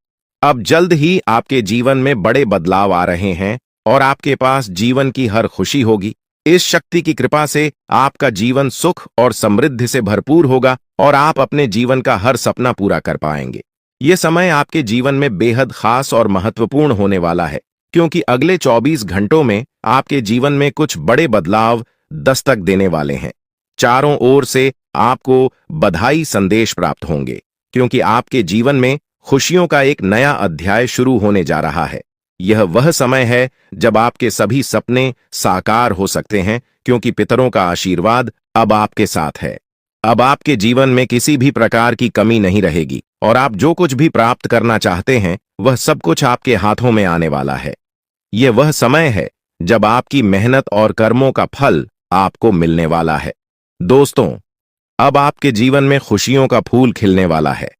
अब जल्द ही आपके जीवन में बड़े बदलाव आ रहे हैं और आपके पास जीवन की हर खुशी होगी। इस शक्ति की कृपा से आपका जीवन सुख और समृद्धि से भरपूर होगा और आप अपने जीवन का हर सपना पूरा कर पाएंगे। यह समय आपके जीवन में बेहद खास और महत्वपूर्ण होने वाला है, क्योंकि अगले 24 घंटों में आपके जीवन में कुछ बड़े बदलाव दस्तक देने वाले हैं। चारों ओर से आपको बधाई संदेश प्राप्त होंगे, क्योंकि आपके जीवन में खुशियों का एक नया अध्याय शुरू होने जा रहा है। यह वह समय है जब आपके सभी सपने साकार हो सकते हैं, क्योंकि पितरों का आशीर्वाद अब आपके साथ है। अब आपके जीवन में किसी भी प्रकार की कमी नहीं रहेगी और आप जो कुछ भी प्राप्त करना चाहते हैं, वह सब कुछ आपके हाथों में आने वाला है। यह वह समय है जब आपकी मेहनत और कर्मों का फल आपको मिलने वाला है। दोस्तों, अब आपके जीवन में खुशियों का फूल खिलने वाला है।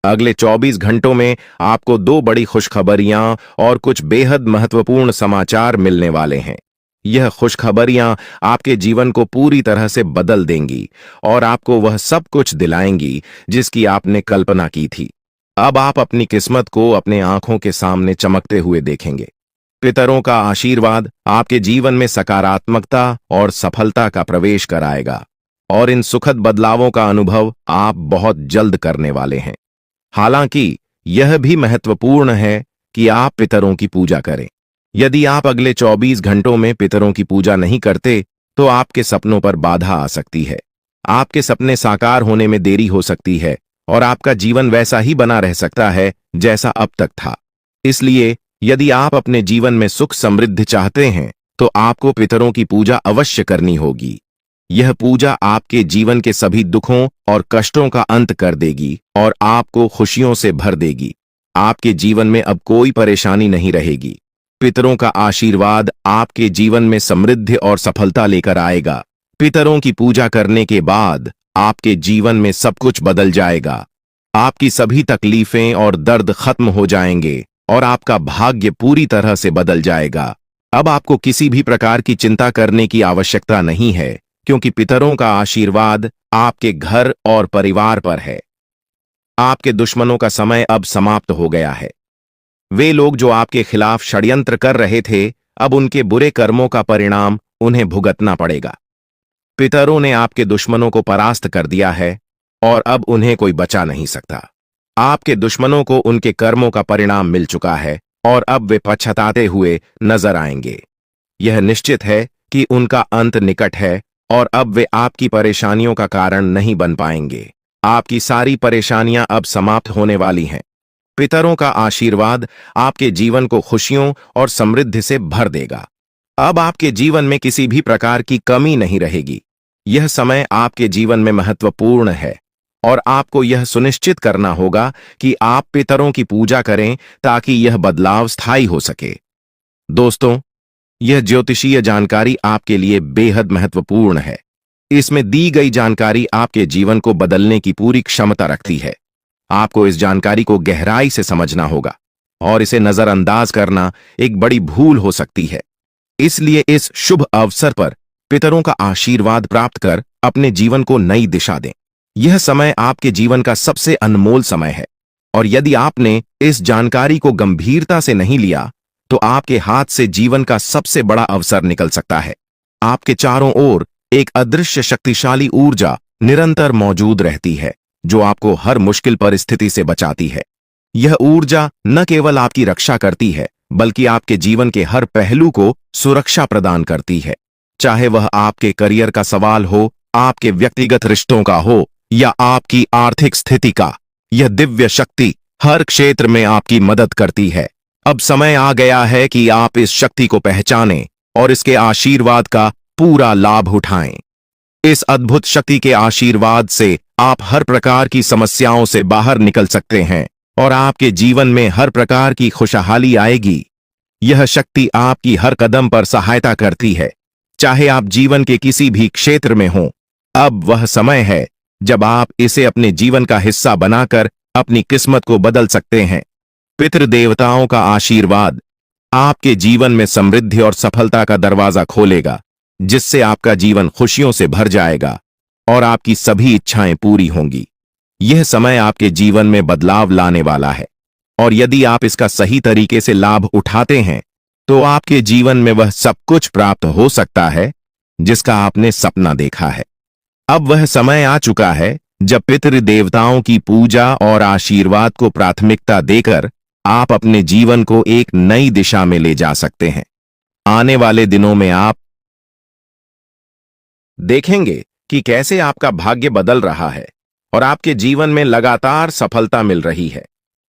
अगले 24 घंटों में आपको 2 बड़ी खुशखबरियां और कुछ बेहद महत्वपूर्ण समाचार मिलने वाले हैं। यह खुशखबरियां आपके जीवन को पूरी तरह से बदल देंगी और आपको वह सब कुछ दिलाएंगी जिसकी आपने कल्पना की थी। अब आप अपनी किस्मत को अपने आंखों के सामने चमकते हुए देखेंगे। पितरों का आशीर्वाद आपके जीवन में सकारात्मकता और सफलता का प्रवेश कराएगा और इन सुखद बदलावों का अनुभव आप बहुत जल्द करने वाले हैं। हालांकि यह भी महत्वपूर्ण है कि आप पितरों की पूजा करें। यदि आप अगले 24 घंटों में पितरों की पूजा नहीं करते, तो आपके सपनों पर बाधा आ सकती है। आपके सपने साकार होने में देरी हो सकती है और आपका जीवन वैसा ही बना रह सकता है जैसा अब तक था। इसलिए यदि आप अपने जीवन में सुख समृद्धि चाहते हैं, तो आपको पितरों की पूजा अवश्य करनी होगी। यह पूजा आपके जीवन के सभी दुखों और कष्टों का अंत कर देगी और आपको खुशियों से भर देगी। आपके जीवन में अब कोई परेशानी नहीं रहेगी। पितरों का आशीर्वाद आपके जीवन में समृद्धि और सफलता लेकर आएगा। पितरों की पूजा करने के बाद आपके जीवन में सब कुछ बदल जाएगा। आपकी सभी तकलीफें और दर्द खत्म हो जाएंगे और आपका भाग्य पूरी तरह से बदल जाएगा। अब आपको किसी भी प्रकार की चिंता करने की आवश्यकता नहीं है, क्योंकि पितरों का आशीर्वाद आपके घर और परिवार पर है। आपके दुश्मनों का समय अब समाप्त हो गया है। वे लोग जो आपके खिलाफ षड्यंत्र कर रहे थे, अब उनके बुरे कर्मों का परिणाम उन्हें भुगतना पड़ेगा। पितरों ने आपके दुश्मनों को परास्त कर दिया है और अब उन्हें कोई बचा नहीं सकता। आपके दुश्मनों को उनके कर्मों का परिणाम मिल चुका है और अब वे पछताते हुए नजर आएंगे। यह निश्चित है कि उनका अंत निकट है और अब वे आपकी परेशानियों का कारण नहीं बन पाएंगे। आपकी सारी परेशानियां अब समाप्त होने वाली हैं। पितरों का आशीर्वाद आपके जीवन को खुशियों और समृद्धि से भर देगा। अब आपके जीवन में किसी भी प्रकार की कमी नहीं रहेगी। यह समय आपके जीवन में महत्वपूर्ण है और आपको यह सुनिश्चित करना होगा कि आप पितरों की पूजा करें ताकि यह बदलाव स्थायी हो सके। दोस्तों, यह ज्योतिषीय जानकारी आपके लिए बेहद महत्वपूर्ण है। इसमें दी गई जानकारी आपके जीवन को बदलने की पूरी क्षमता रखती है। आपको इस जानकारी को गहराई से समझना होगा और इसे नजरअंदाज करना एक बड़ी भूल हो सकती है। इसलिए इस शुभ अवसर पर पितरों का आशीर्वाद प्राप्त कर अपने जीवन को नई दिशा दें। यह समय आपके जीवन का सबसे अनमोल समय है और यदि आपने इस जानकारी को गंभीरता से नहीं लिया तो आपके हाथ से जीवन का सबसे बड़ा अवसर निकल सकता है। आपके चारों ओर एक अदृश्य शक्तिशाली ऊर्जा निरंतर मौजूद रहती है जो आपको हर मुश्किल परिस्थिति से बचाती है। यह ऊर्जा न केवल आपकी रक्षा करती है बल्कि आपके जीवन के हर पहलू को सुरक्षा प्रदान करती है। चाहे वह आपके करियर का सवाल हो, आपके व्यक्तिगत रिश्तों का हो या आपकी आर्थिक स्थिति का, यह दिव्य शक्ति हर क्षेत्र में आपकी मदद करती है। अब समय आ गया है कि आप इस शक्ति को पहचानें और इसके आशीर्वाद का पूरा लाभ उठाएं। इस अद्भुत शक्ति के आशीर्वाद से आप हर प्रकार की समस्याओं से बाहर निकल सकते हैं और आपके जीवन में हर प्रकार की खुशहाली आएगी। यह शक्ति आपकी हर कदम पर सहायता करती है, चाहे आप जीवन के किसी भी क्षेत्र में हों। अब वह समय है जब आप इसे अपने जीवन का हिस्सा बनाकर अपनी किस्मत को बदल सकते हैं। पितृदेवताओं का आशीर्वाद आपके जीवन में समृद्धि और सफलता का दरवाजा खोलेगा, जिससे आपका जीवन खुशियों से भर जाएगा और आपकी सभी इच्छाएं पूरी होंगी। यह समय आपके जीवन में बदलाव लाने वाला है और यदि आप इसका सही तरीके से लाभ उठाते हैं तो आपके जीवन में वह सब कुछ प्राप्त हो सकता है जिसका आपने सपना देखा है। अब वह समय आ चुका है जब पितृदेवताओं की पूजा और आशीर्वाद को प्राथमिकता देकर आप अपने जीवन को एक नई दिशा में ले जा सकते हैं। आने वाले दिनों में आप देखेंगे कि कैसे आपका भाग्य बदल रहा है और आपके जीवन में लगातार सफलता मिल रही है।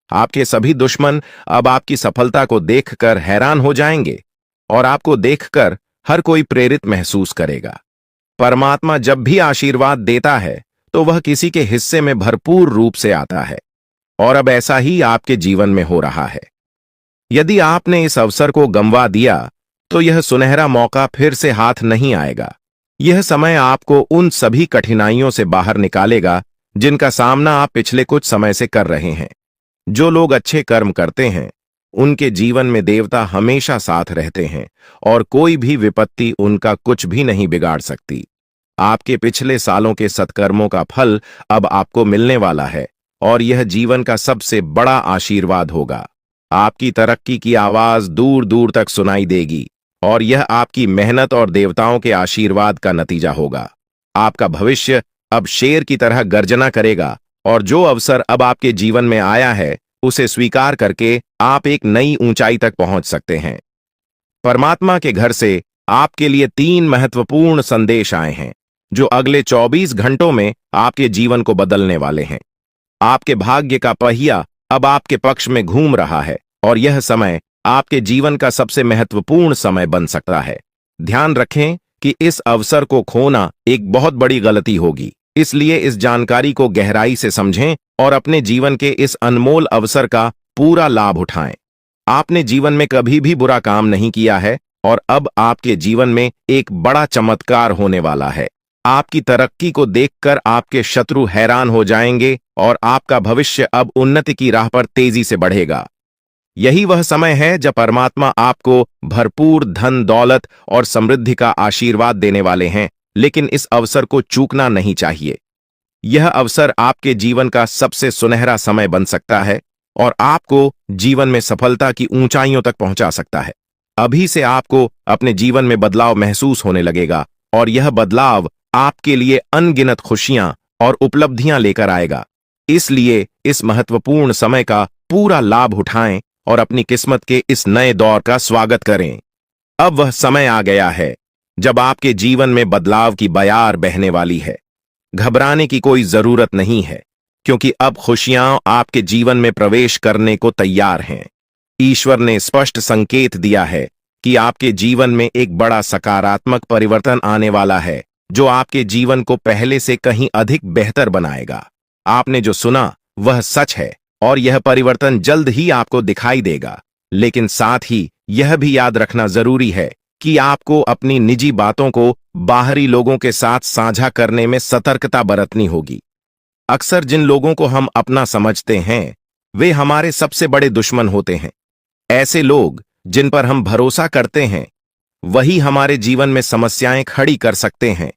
आपके सभी दुश्मन अब आपकी सफलता को देखकर हैरान हो जाएंगे और आपको देखकर हर कोई प्रेरित महसूस करेगा। परमात्मा जब भी आशीर्वाद देता है तो वह किसी के हिस्से में भरपूर रूप से आता है और अब ऐसा ही आपके जीवन में हो रहा है। यदि आपने इस अवसर को गंवा दिया तो यह सुनहरा मौका फिर से हाथ नहीं आएगा। यह समय आपको उन सभी कठिनाइयों से बाहर निकालेगा जिनका सामना आप पिछले कुछ समय से कर रहे हैं। जो लोग अच्छे कर्म करते हैं उनके जीवन में देवता हमेशा साथ रहते हैं और कोई भी विपत्ति उनका कुछ भी नहीं बिगाड़ सकती। आपके पिछले सालों के सत्कर्मों का फल अब आपको मिलने वाला है और यह जीवन का सबसे बड़ा आशीर्वाद होगा। आपकी तरक्की की आवाज दूर दूर तक सुनाई देगी और यह आपकी मेहनत और देवताओं के आशीर्वाद का नतीजा होगा। आपका भविष्य अब शेर की तरह गर्जना करेगा और जो अवसर अब आपके जीवन में आया है उसे स्वीकार करके आप एक नई ऊंचाई तक पहुंच सकते हैं। परमात्मा के घर से आपके लिए 3 महत्वपूर्ण संदेश आए हैं जो अगले 24 घंटों में आपके जीवन को बदलने वाले हैं। आपके भाग्य का पहिया अब आपके पक्ष में घूम रहा है और यह समय आपके जीवन का सबसे महत्वपूर्ण समय बन सकता है। ध्यान रखें कि इस अवसर को खोना एक बहुत बड़ी गलती होगी, इसलिए इस जानकारी को गहराई से समझें और अपने जीवन के इस अनमोल अवसर का पूरा लाभ उठाएं। आपने जीवन में कभी भी बुरा काम नहीं किया है और अब आपके जीवन में एक बड़ा चमत्कार होने वाला है। आपकी तरक्की को देखकर आपके शत्रु हैरान हो जाएंगे और आपका भविष्य अब उन्नति की राह पर तेजी से बढ़ेगा। यही वह समय है जब परमात्मा आपको भरपूर धन दौलत और समृद्धि का आशीर्वाद देने वाले हैं, लेकिन इस अवसर को चूकना नहीं चाहिए। यह अवसर आपके जीवन का सबसे सुनहरा समय बन सकता है और आपको जीवन में सफलता की ऊंचाइयों तक पहुंचा सकता है। अभी से आपको अपने जीवन में बदलाव महसूस होने लगेगा और यह बदलाव आपके लिए अनगिनत खुशियां और उपलब्धियां लेकर आएगा। इसलिए इस महत्वपूर्ण समय का पूरा लाभ उठाएं और अपनी किस्मत के इस नए दौर का स्वागत करें। अब वह समय आ गया है जब आपके जीवन में बदलाव की बयार बहने वाली है। घबराने की कोई जरूरत नहीं है, क्योंकि अब खुशियां आपके जीवन में प्रवेश करने को तैयार हैं। ईश्वर ने स्पष्ट संकेत दिया है कि आपके जीवन में एक बड़ा सकारात्मक परिवर्तन आने वाला है, जो आपके जीवन को पहले से कहीं अधिक बेहतर बनाएगा। आपने जो सुना वह सच है और यह परिवर्तन जल्द ही आपको दिखाई देगा। लेकिन साथ ही यह भी याद रखना जरूरी है कि आपको अपनी निजी बातों को बाहरी लोगों के साथ साझा करने में सतर्कता बरतनी होगी। अक्सर जिन लोगों को हम अपना समझते हैं वे हमारे सबसे बड़े दुश्मन होते हैं। ऐसे लोग जिन पर हम भरोसा करते हैं वही हमारे जीवन में समस्याएं खड़ी कर सकते हैं।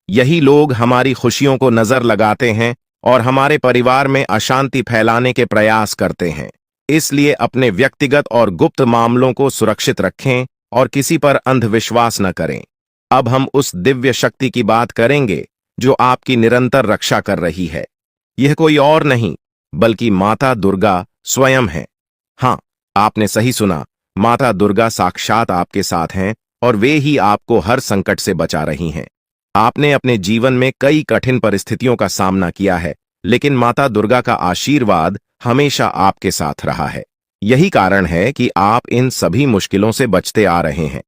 यही लोग हमारी खुशियों को नजर लगाते हैं और हमारे परिवार में अशांति फैलाने के प्रयास करते हैं। इसलिए अपने व्यक्तिगत और गुप्त मामलों को सुरक्षित रखें और किसी पर अंधविश्वास न करें। अब हम उस दिव्य शक्ति की बात करेंगे जो आपकी निरंतर रक्षा कर रही है। यह कोई और नहीं बल्कि माता दुर्गा स्वयं है। हाँ, आपने सही सुना, माता दुर्गा साक्षात आपके साथ हैं और वे ही आपको हर संकट से बचा रही हैं। आपने अपने जीवन में कई कठिन परिस्थितियों का सामना किया है, लेकिन माता दुर्गा का आशीर्वाद हमेशा आपके साथ रहा है। यही कारण है कि आप इन सभी मुश्किलों से बचते आ रहे हैं।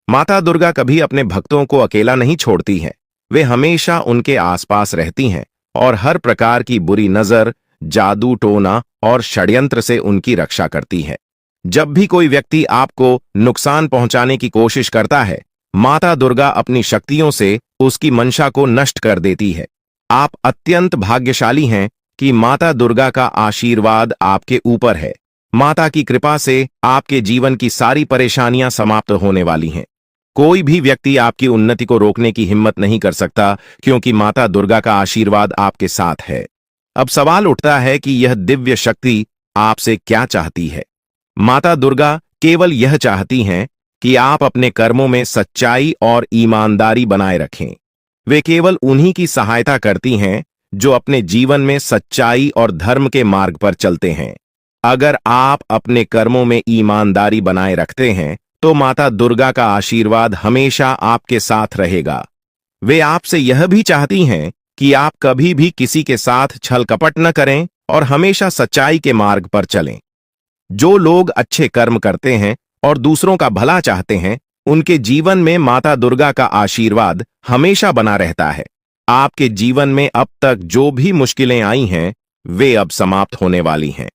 माता दुर्गा कभी अपने भक्तों को अकेला नहीं छोड़ती हैं। वे हमेशा उनके आसपास रहती हैं और हर प्रकार की बुरी नजर, जादू टोना और षड्यंत्र से उनकी रक्षा करती है। जब भी कोई व्यक्ति आपको नुकसान पहुंचाने की कोशिश करता है, माता दुर्गा अपनी शक्तियों से उसकी मंशा को नष्ट कर देती है। आप अत्यंत भाग्यशाली हैं कि माता दुर्गा का आशीर्वाद आपके ऊपर है। माता की कृपा से आपके जीवन की सारी परेशानियां समाप्त होने वाली हैं। कोई भी व्यक्ति आपकी उन्नति को रोकने की हिम्मत नहीं कर सकता, क्योंकि माता दुर्गा का आशीर्वाद आपके साथ है। अब सवाल उठता है कि यह दिव्य शक्ति आपसे क्या चाहती है। माता दुर्गा केवल यह चाहती हैं कि आप अपने कर्मों में सच्चाई और ईमानदारी बनाए रखें। वे केवल उन्हीं की सहायता करती हैं जो अपने जीवन में सच्चाई और धर्म के मार्ग पर चलते हैं। अगर आप अपने कर्मों में ईमानदारी बनाए रखते हैं तो माता दुर्गा का आशीर्वाद हमेशा आपके साथ रहेगा। वे आपसे यह भी चाहती हैं कि आप कभी भी किसी के साथ छल कपट न करें और हमेशा सच्चाई के मार्ग पर चलें। जो लोग अच्छे कर्म करते हैं और दूसरों का भला चाहते हैं, उनके जीवन में माता दुर्गा का आशीर्वाद हमेशा बना रहता है। आपके जीवन में अब तक जो भी मुश्किलें आई हैं, वे अब समाप्त होने वाली हैं।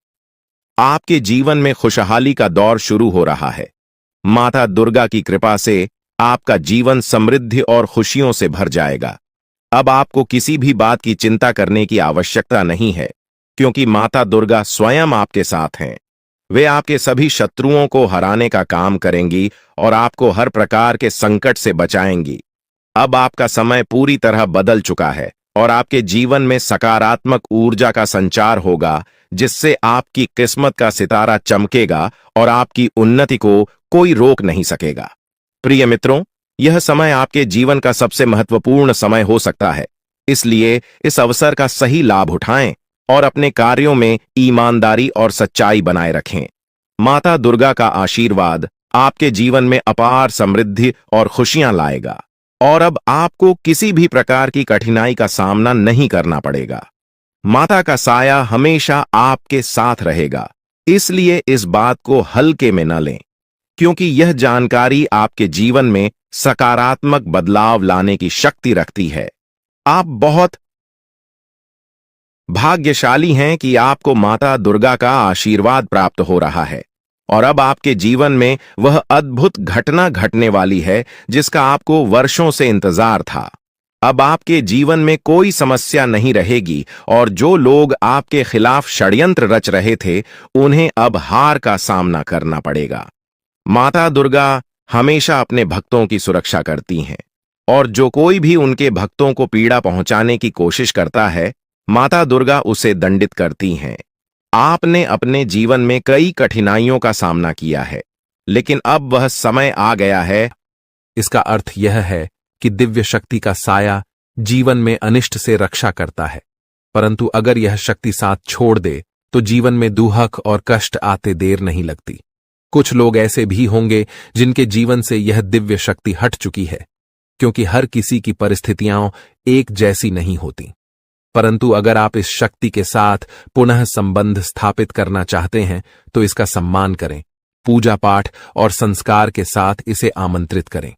आपके जीवन में खुशहाली का दौर शुरू हो रहा है। माता दुर्गा की कृपा से आपका जीवन समृद्धि और खुशियों से भर जाएगा। अब आपको किसी भी बात की चिंता करने की आवश्यकता नहीं है, क्योंकि माता दुर्गा स्वयं आपके साथ हैं। वे आपके सभी शत्रुओं को हराने का काम करेंगी और आपको हर प्रकार के संकट से बचाएंगी। अब आपका समय पूरी तरह बदल चुका है और आपके जीवन में सकारात्मक ऊर्जा का संचार होगा, जिससे आपकी किस्मत का सितारा चमकेगा और आपकी उन्नति को कोई रोक नहीं सकेगा। प्रिय मित्रों, यह समय आपके जीवन का सबसे महत्वपूर्ण समय हो सकता है, इसलिए इस अवसर का सही लाभ उठाएं और अपने कार्यों में ईमानदारी और सच्चाई बनाए रखें। माता दुर्गा का आशीर्वाद आपके जीवन में अपार समृद्धि और खुशियां लाएगा और अब आपको किसी भी प्रकार की कठिनाई का सामना नहीं करना पड़ेगा। माता का साया हमेशा आपके साथ रहेगा, इसलिए इस बात को हल्के में न लें, क्योंकि यह जानकारी आपके जीवन में सकारात्मक बदलाव लाने की शक्ति रखती है। आप बहुत भाग्यशाली हैं कि आपको माता दुर्गा का आशीर्वाद प्राप्त हो रहा है और अब आपके जीवन में वह अद्भुत घटना घटने वाली है जिसका आपको वर्षों से इंतजार था। अब आपके जीवन में कोई समस्या नहीं रहेगी और जो लोग आपके खिलाफ षड्यंत्र रच रहे थे, उन्हें अब हार का सामना करना पड़ेगा। माता दुर्गा हमेशा अपने भक्तों की सुरक्षा करती हैं और जो कोई भी उनके भक्तों को पीड़ा पहुंचाने की कोशिश करता है, माता दुर्गा उसे दंडित करती हैं। आपने अपने जीवन में कई कठिनाइयों का सामना किया है, लेकिन अब वह समय आ गया है। इसका अर्थ यह है कि दिव्य शक्ति का साया जीवन में अनिष्ट से रक्षा करता है, परंतु अगर यह शक्ति साथ छोड़ दे तो जीवन में दुहक और कष्ट आते देर नहीं लगती। कुछ लोग ऐसे भी होंगे जिनके जीवन से यह दिव्य शक्ति हट चुकी है, क्योंकि हर किसी की परिस्थितियां एक जैसी नहीं होती। परंतु अगर आप इस शक्ति के साथ पुनः संबंध स्थापित करना चाहते हैं तो इसका सम्मान करें, पूजा पाठ और संस्कार के साथ इसे आमंत्रित करें।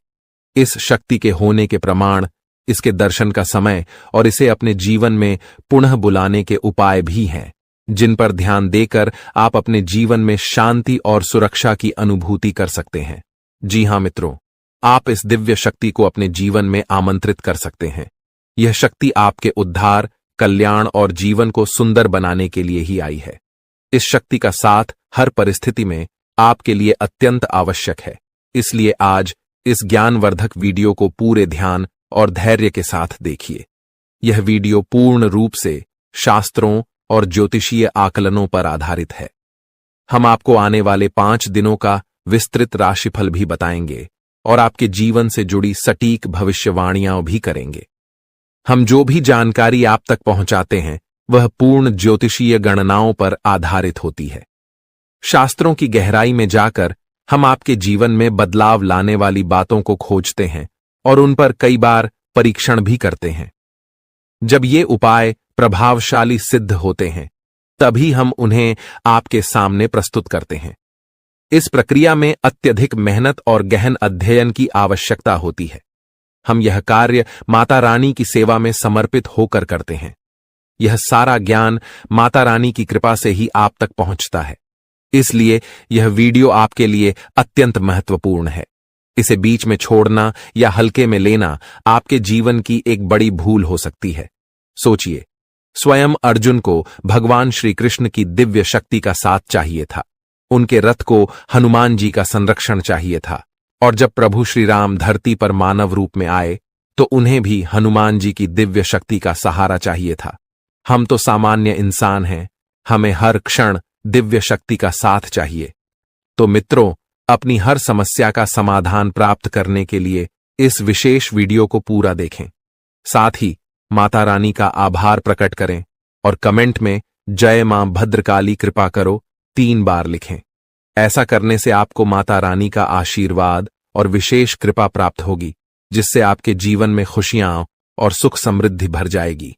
इस शक्ति के होने के प्रमाण, इसके दर्शन का समय और इसे अपने जीवन में पुनः बुलाने के उपाय भी हैं, जिन पर ध्यान देकर आप अपने जीवन में शांति और सुरक्षा की अनुभूति कर सकते हैं। जी हां मित्रों, आप इस दिव्य शक्ति को अपने जीवन में आमंत्रित कर सकते हैं। यह शक्ति आपके उद्धार, कल्याण और जीवन को सुंदर बनाने के लिए ही आई है। इस शक्ति का साथ हर परिस्थिति में आपके लिए अत्यंत आवश्यक है। इसलिए आज इस ज्ञानवर्धक वीडियो को पूरे ध्यान और धैर्य के साथ देखिए। यह वीडियो पूर्ण रूप से शास्त्रों और ज्योतिषीय आकलनों पर आधारित है। हम आपको आने वाले 5 दिनों का विस्तृत राशिफल भी बताएंगे और आपके जीवन से जुड़ी सटीक भविष्यवाणियां भी करेंगे। हम जो भी जानकारी आप तक पहुंचाते हैं वह पूर्ण ज्योतिषीय गणनाओं पर आधारित होती है। शास्त्रों की गहराई में जाकर हम आपके जीवन में बदलाव लाने वाली बातों को खोजते हैं और उन पर कई बार परीक्षण भी करते हैं। जब ये उपाय प्रभावशाली सिद्ध होते हैं तभी हम उन्हें आपके सामने प्रस्तुत करते हैं। इस प्रक्रिया में अत्यधिक मेहनत और गहन अध्ययन की आवश्यकता होती है। हम यह कार्य माता रानी की सेवा में समर्पित होकर करते हैं। यह सारा ज्ञान माता रानी की कृपा से ही आप तक पहुंचता है। इसलिए यह वीडियो आपके लिए अत्यंत महत्वपूर्ण है। इसे बीच में छोड़ना या हल्के में लेना आपके जीवन की एक बड़ी भूल हो सकती है। सोचिए, स्वयं अर्जुन को भगवान श्री कृष्ण की दिव्य शक्ति का साथ चाहिए था। उनके रथ को हनुमान जी का संरक्षण चाहिए था। और जब प्रभु श्री राम धरती पर मानव रूप में आए तो उन्हें भी हनुमान जी की दिव्य शक्ति का सहारा चाहिए था। हम तो सामान्य इंसान हैं, हमें हर क्षण दिव्य शक्ति का साथ चाहिए। तो मित्रों, अपनी हर समस्या का समाधान प्राप्त करने के लिए इस विशेष वीडियो को पूरा देखें। साथ ही माता रानी का आभार प्रकट करें और कमेंट में जय मां भद्रकाली कृपा करो 3 बार लिखें। ऐसा करने से आपको माता रानी का आशीर्वाद और विशेष कृपा प्राप्त होगी, जिससे आपके जीवन में खुशियां और सुख समृद्धि भर जाएगी।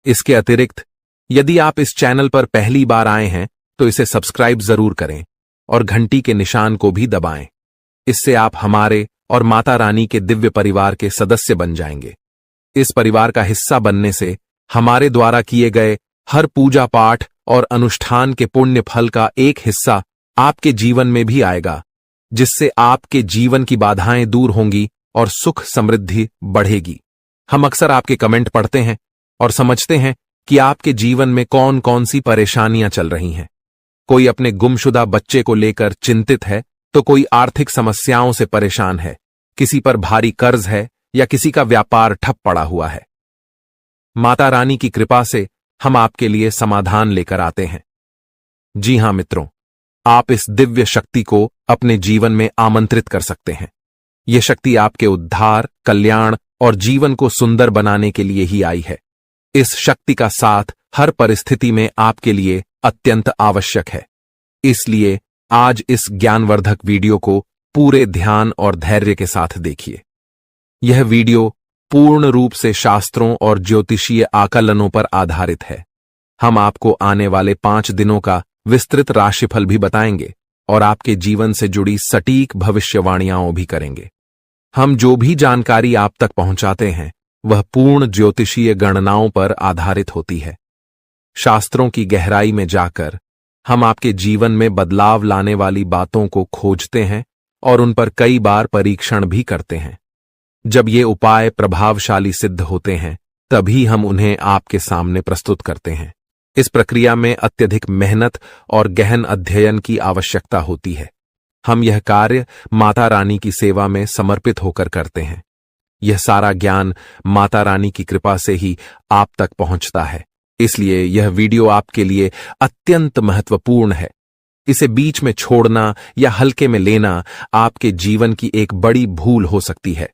इसके अतिरिक्त यदि आप इस चैनल पर पहली बार आए हैं तो इसे सब्सक्राइब जरूर करें और घंटी के निशान को भी दबाएं। इससे आप हमारे और माता रानी के दिव्य परिवार के सदस्य बन जाएंगे। इस परिवार का हिस्सा बनने से हमारे द्वारा किए गए हर पूजा पाठ और अनुष्ठान के पुण्य फल का एक हिस्सा आपके जीवन में भी आएगा, जिससे आपके जीवन की बाधाएं दूर होंगी और सुख समृद्धि बढ़ेगी। हम अक्सर आपके कमेंट पढ़ते हैं और समझते हैं कि आपके जीवन में कौन कौन सी परेशानियां चल रही हैं। कोई अपने गुमशुदा बच्चे को लेकर चिंतित है तो कोई आर्थिक समस्याओं से परेशान है, किसी पर भारी कर्ज है या किसी का व्यापार ठप पड़ा हुआ है। माता रानी की कृपा से हम आपके लिए समाधान लेकर आते हैं। जी हां मित्रों, आप इस दिव्य शक्ति को अपने जीवन में आमंत्रित कर सकते हैं। यह शक्ति आपके उद्धार, कल्याण और जीवन को सुंदर बनाने के लिए ही आई है। इस शक्ति का साथ हर परिस्थिति में आपके लिए अत्यंत आवश्यक है। इसलिए आज इस ज्ञानवर्धक वीडियो को पूरे ध्यान और धैर्य के साथ देखिए। यह वीडियो पूर्ण रूप से शास्त्रों और ज्योतिषीय आकलनों पर आधारित है। हम आपको आने वाले 5 दिनों का विस्तृत राशिफल भी बताएंगे और आपके जीवन से जुड़ी सटीक भविष्यवाणियां भी करेंगे। हम जो भी जानकारी आप तक पहुंचाते हैं वह पूर्ण ज्योतिषीय गणनाओं पर आधारित होती है। शास्त्रों की गहराई में जाकर हम आपके जीवन में बदलाव लाने वाली बातों को खोजते हैं और उन पर कई बार परीक्षण भी करते हैं। जब ये उपाय प्रभावशाली सिद्ध होते हैं तभी हम उन्हें आपके सामने प्रस्तुत करते हैं। इस प्रक्रिया में अत्यधिक मेहनत और गहन अध्ययन की आवश्यकता होती है। हम यह कार्य माता रानी की सेवा में समर्पित होकर करते हैं। यह सारा ज्ञान माता रानी की कृपा से ही आप तक पहुंचता है। इसलिए यह वीडियो आपके लिए अत्यंत महत्वपूर्ण है। इसे बीच में छोड़ना या हल्के में लेना आपके जीवन की एक बड़ी भूल हो सकती है।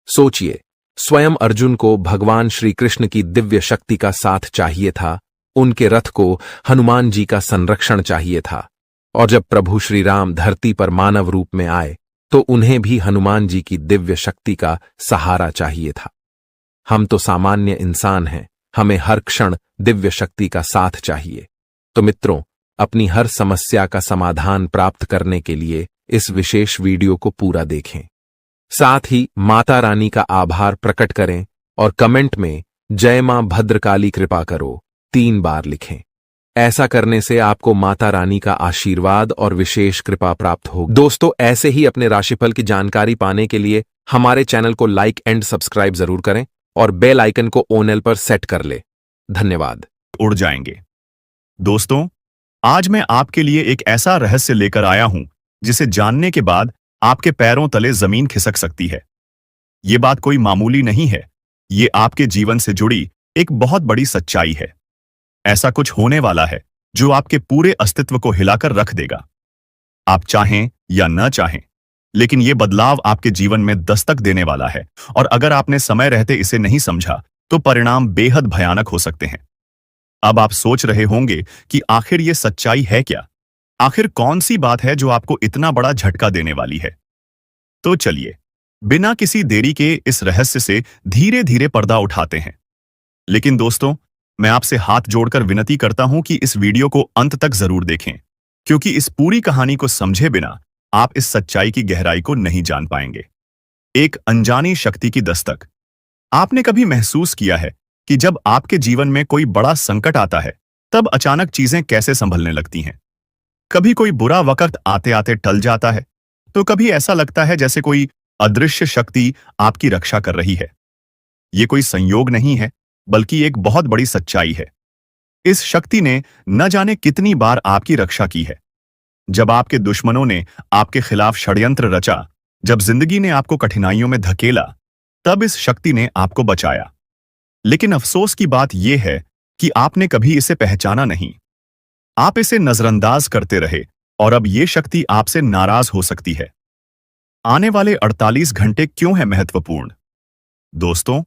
सोचिए, स्वयं अर्जुन को भगवान श्री कृष्ण की दिव्य शक्ति का साथ चाहिए था। उनके रथ को हनुमान जी का संरक्षण चाहिए था। और जब प्रभु श्री राम धरती पर मानव रूप में आए तो उन्हें भी हनुमान जी की दिव्य शक्ति का सहारा चाहिए था। हम तो सामान्य इंसान हैं, हमें हर क्षण दिव्य शक्ति का साथ चाहिए। तो मित्रों, अपनी हर समस्या का समाधान प्राप्त करने के लिए इस विशेष वीडियो को पूरा देखें। साथ ही माता रानी का आभार प्रकट करें और कमेंट में जय मां भद्रकाली कृपा करो 3 बार लिखें। ऐसा करने से आपको माता रानी का आशीर्वाद और विशेष कृपा प्राप्त होगी। दोस्तों, ऐसे ही अपने राशिफल की जानकारी पाने के लिए हमारे चैनल को लाइक एंड सब्सक्राइब जरूर करें और बेल आइकन को ऑल पर सेट कर ले। धन्यवाद। उड़ जाएंगे। दोस्तों, आज मैं आपके लिए एक ऐसा रहस्य लेकर आया हूं जिसे जानने के बाद आपके पैरों तले जमीन खिसक सकती है। ये बात कोई मामूली नहीं है, ये आपके जीवन से जुड़ी एक बहुत बड़ी सच्चाई है। ऐसा कुछ होने वाला है जो आपके पूरे अस्तित्व को हिलाकर रख देगा। आप चाहें या न चाहें, लेकिन यह बदलाव आपके जीवन में दस्तक देने वाला है, और अगर आपने समय रहते इसे नहीं समझा तो परिणाम बेहद भयानक हो सकते हैं। अब आप सोच रहे होंगे कि आखिर यह सच्चाई है क्या? आखिर कौन सी बात है जो आपको इतना बड़ा झटका देने वाली है? तो चलिए, बिना किसी देरी के इस रहस्य से धीरे धीरे पर्दा उठाते हैं। लेकिन दोस्तों, मैं आपसे हाथ जोड़कर विनती करता हूं कि इस वीडियो को अंत तक जरूर देखें, क्योंकि इस पूरी कहानी को समझे बिना आप इस सच्चाई की गहराई को नहीं जान पाएंगे। एक अनजानी शक्ति की दस्तक। आपने कभी महसूस किया है कि जब आपके जीवन में कोई बड़ा संकट आता है, तब अचानक चीजें कैसे संभलने लगती हैं? कभी कोई बुरा वक्त आते आते टल जाता है, तो कभी ऐसा लगता है जैसे कोई अदृश्य शक्ति आपकी रक्षा कर रही है। ये कोई संयोग नहीं है, बल्कि एक बहुत बड़ी सच्चाई है। इस शक्ति ने न जाने कितनी बार आपकी रक्षा की है। जब आपके दुश्मनों ने आपके खिलाफ षड्यंत्र रचा, जब जिंदगी ने आपको कठिनाइयों में धकेला, तब इस शक्ति ने आपको बचाया। लेकिन अफसोस की बात यह है कि आपने कभी इसे पहचाना नहीं। आप इसे नजरअंदाज करते रहे, और अब यह शक्ति आपसे नाराज हो सकती है। आने वाले 48 घंटे क्यों है महत्वपूर्ण? दोस्तों,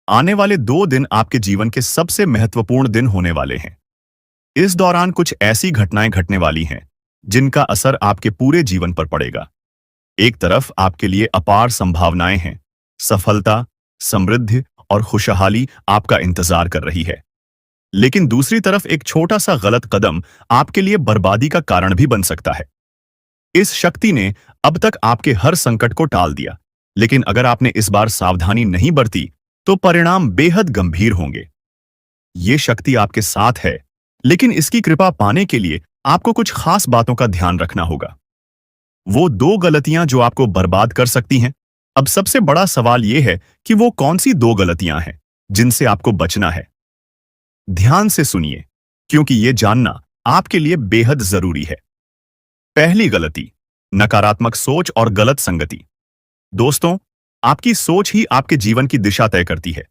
आने वाले 2 दिन आपके जीवन के सबसे महत्वपूर्ण दिन होने वाले हैं। इस दौरान कुछ ऐसी घटनाएं घटने वाली हैं जिनका असर आपके पूरे जीवन पर पड़ेगा। एक तरफ आपके लिए अपार संभावनाएं हैं, सफलता, समृद्धि और खुशहाली आपका इंतजार कर रही है। लेकिन दूसरी तरफ एक छोटा सा गलत कदम आपके लिए बर्बादी का कारण भी बन सकता है। इस शक्ति ने अब तक आपके हर संकट को टाल दिया, लेकिन अगर आपने इस बार सावधानी नहीं बरती तो परिणाम बेहद गंभीर होंगे। ये शक्ति आपके साथ है, लेकिन इसकी कृपा पाने के लिए आपको कुछ खास बातों का ध्यान रखना होगा। वो 2 गलतियां जो आपको बर्बाद कर सकती हैं। अब सबसे बड़ा सवाल यह है कि वो कौन सी 2 गलतियां हैं जिनसे आपको बचना है। ध्यान से सुनिए, क्योंकि यह जानना आपके लिए बेहद जरूरी है। पहली गलती, नकारात्मक सोच और गलत संगति। दोस्तों, आपकी सोच ही आपके जीवन की दिशा तय करती है।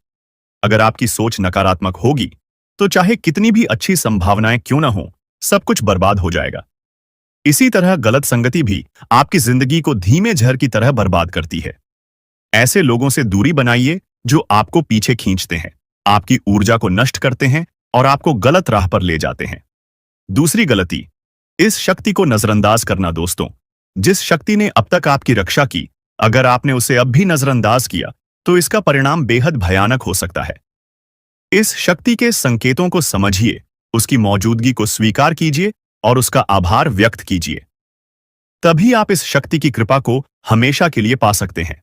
अगर आपकी सोच नकारात्मक होगी, तो चाहे कितनी भी अच्छी संभावनाएं क्यों ना हो, सब कुछ बर्बाद हो जाएगा। इसी तरह गलत संगति भी आपकी जिंदगी को धीमे झर की तरह बर्बाद करती है। ऐसे लोगों से दूरी बनाइए जो आपको पीछे खींचते हैं, आपकी ऊर्जा को नष्ट करते हैं और आपको गलत राह पर ले जाते हैं। दूसरी गलती, इस शक्ति को नजरअंदाज करना। दोस्तों, जिस शक्ति ने अब तक आपकी रक्षा की, अगर आपने उसे अब भी नजरअंदाज किया तो इसका परिणाम बेहद भयानक हो सकता है। इस शक्ति के संकेतों को समझिए, उसकी मौजूदगी को स्वीकार कीजिए और उसका आभार व्यक्त कीजिए। तभी आप इस शक्ति की कृपा को हमेशा के लिए पा सकते हैं।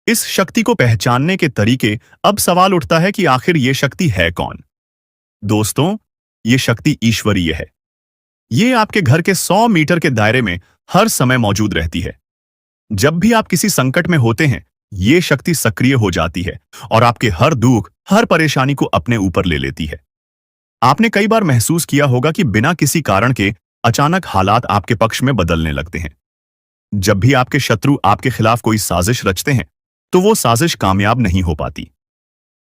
इस शक्ति को पहचानने के तरीके। अब सवाल उठता है कि आखिर यह शक्ति है कौन? दोस्तों, यह शक्ति ईश्वरीय है। यह आपके घर के 100 मीटर के दायरे में हर समय मौजूद रहती है। जब भी आप किसी संकट में होते हैं, यह शक्ति सक्रिय हो जाती है और आपके हर दुख, हर परेशानी को अपने ऊपर ले लेती है। आपने कई बार महसूस किया होगा कि बिना किसी कारण के अचानक हालात आपके पक्ष में बदलने लगते हैं। जब भी आपके शत्रु आपके खिलाफ कोई साजिश रचते हैं, तो वो साजिश कामयाब नहीं हो पाती।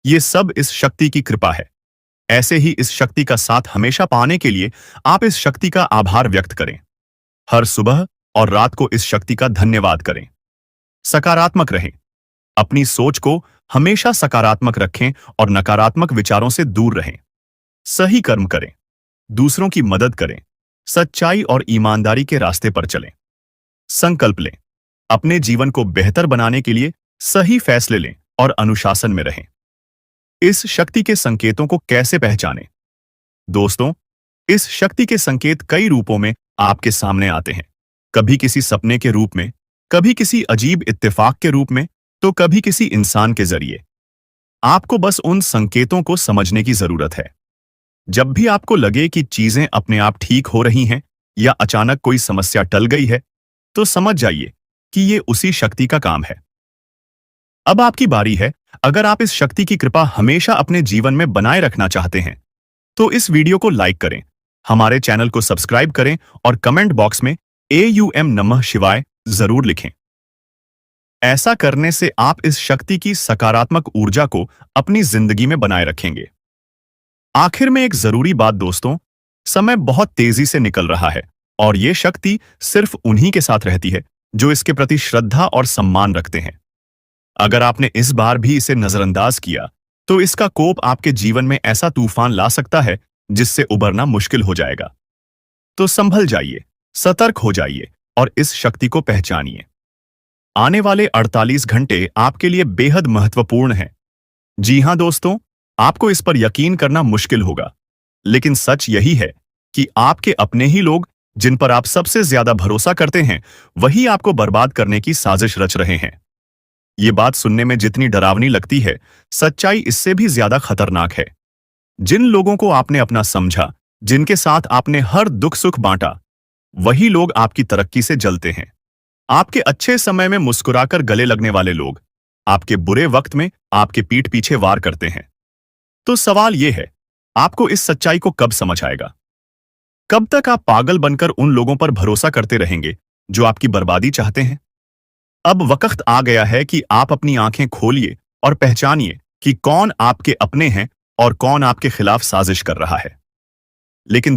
ये सब इस शक्ति की कृपा है। ऐसे ही इस शक्ति का साथ हमेशा पाने के लिए आप इस शक्ति का आभार व्यक्त करें। हर सुबह और रात को इस शक्ति का धन्यवाद करें। सकारात्मक रहें। अपनी सोच को हमेशा सकारात्मक रखें और नकारात्मक विचारों से दूर रहें। सही कर्म करें, दूसरों की मदद करें, सच्चाई और ईमानदारी के रास्ते पर चलें। संकल्प लें, अपने जीवन को बेहतर बनाने के लिए सही फैसले लें और अनुशासन में रहें। इस शक्ति के संकेतों को कैसे पहचानें? दोस्तों, इस शक्ति के संकेत कई रूपों में आपके सामने आते हैं। कभी किसी सपने के रूप में, कभी किसी अजीब इत्तेफाक के रूप में, तो कभी किसी इंसान के जरिए। आपको बस उन संकेतों को समझने की जरूरत है। जब भी आपको लगे कि चीजें अपने आप ठीक हो रही हैं या अचानक कोई समस्या टल गई है, तो समझ जाइए कि ये उसी शक्ति का काम है। अब आपकी बारी है। अगर आप इस शक्ति की कृपा हमेशा अपने जीवन में बनाए रखना चाहते हैं, तो इस वीडियो को लाइक करें, हमारे चैनल को सब्सक्राइब करें और कमेंट बॉक्स में AUM नमः शिवाय जरूर लिखें। ऐसा करने से आप इस शक्ति की सकारात्मक ऊर्जा को अपनी जिंदगी में बनाए रखेंगे। आखिर में एक जरूरी बात दोस्तों, समय बहुत तेजी से निकल रहा है और ये शक्ति सिर्फ उन्हीं के साथ रहती है जो इसके प्रति श्रद्धा और सम्मान रखते हैं। अगर आपने इस बार भी इसे नजरअंदाज किया, तो इसका कोप आपके जीवन में ऐसा तूफान ला सकता है जिससे उबरना मुश्किल हो जाएगा। तो संभल जाइए, सतर्क हो जाइए और इस शक्ति को पहचानिए। आने वाले 48 घंटे आपके लिए बेहद महत्वपूर्ण हैं। जी हां दोस्तों, आपको इस पर यकीन करना मुश्किल होगा, लेकिन सच यही है कि आपके अपने ही लोग, जिन पर आप सबसे ज्यादा भरोसा करते हैं, वही आपको बर्बाद करने की साजिश रच रहे हैं। ये बात सुनने में जितनी डरावनी लगती है, सच्चाई इससे भी ज्यादा खतरनाक है। जिन लोगों को आपने अपना समझा, जिनके साथ आपने हर दुख सुख बांटा, वही लोग आपकी तरक्की से जलते हैं। आपके अच्छे समय में मुस्कुराकर गले लगने वाले लोग, आपके बुरे वक्त में आपके पीठ पीछे वार करते हैं। तो सवाल यह है, आपको इस सच्चाई को कब समझ आएगा? कब तक आप पागल बनकर उन लोगों पर भरोसा करते रहेंगे जो आपकी बर्बादी चाहते हैं? अब वक्त आ गया है कि आप अपनी आंखें खोलिए और पहचानिए कि कौन आपके अपने हैं और कौन आपके खिलाफ साजिश कर रहा है। लेकिन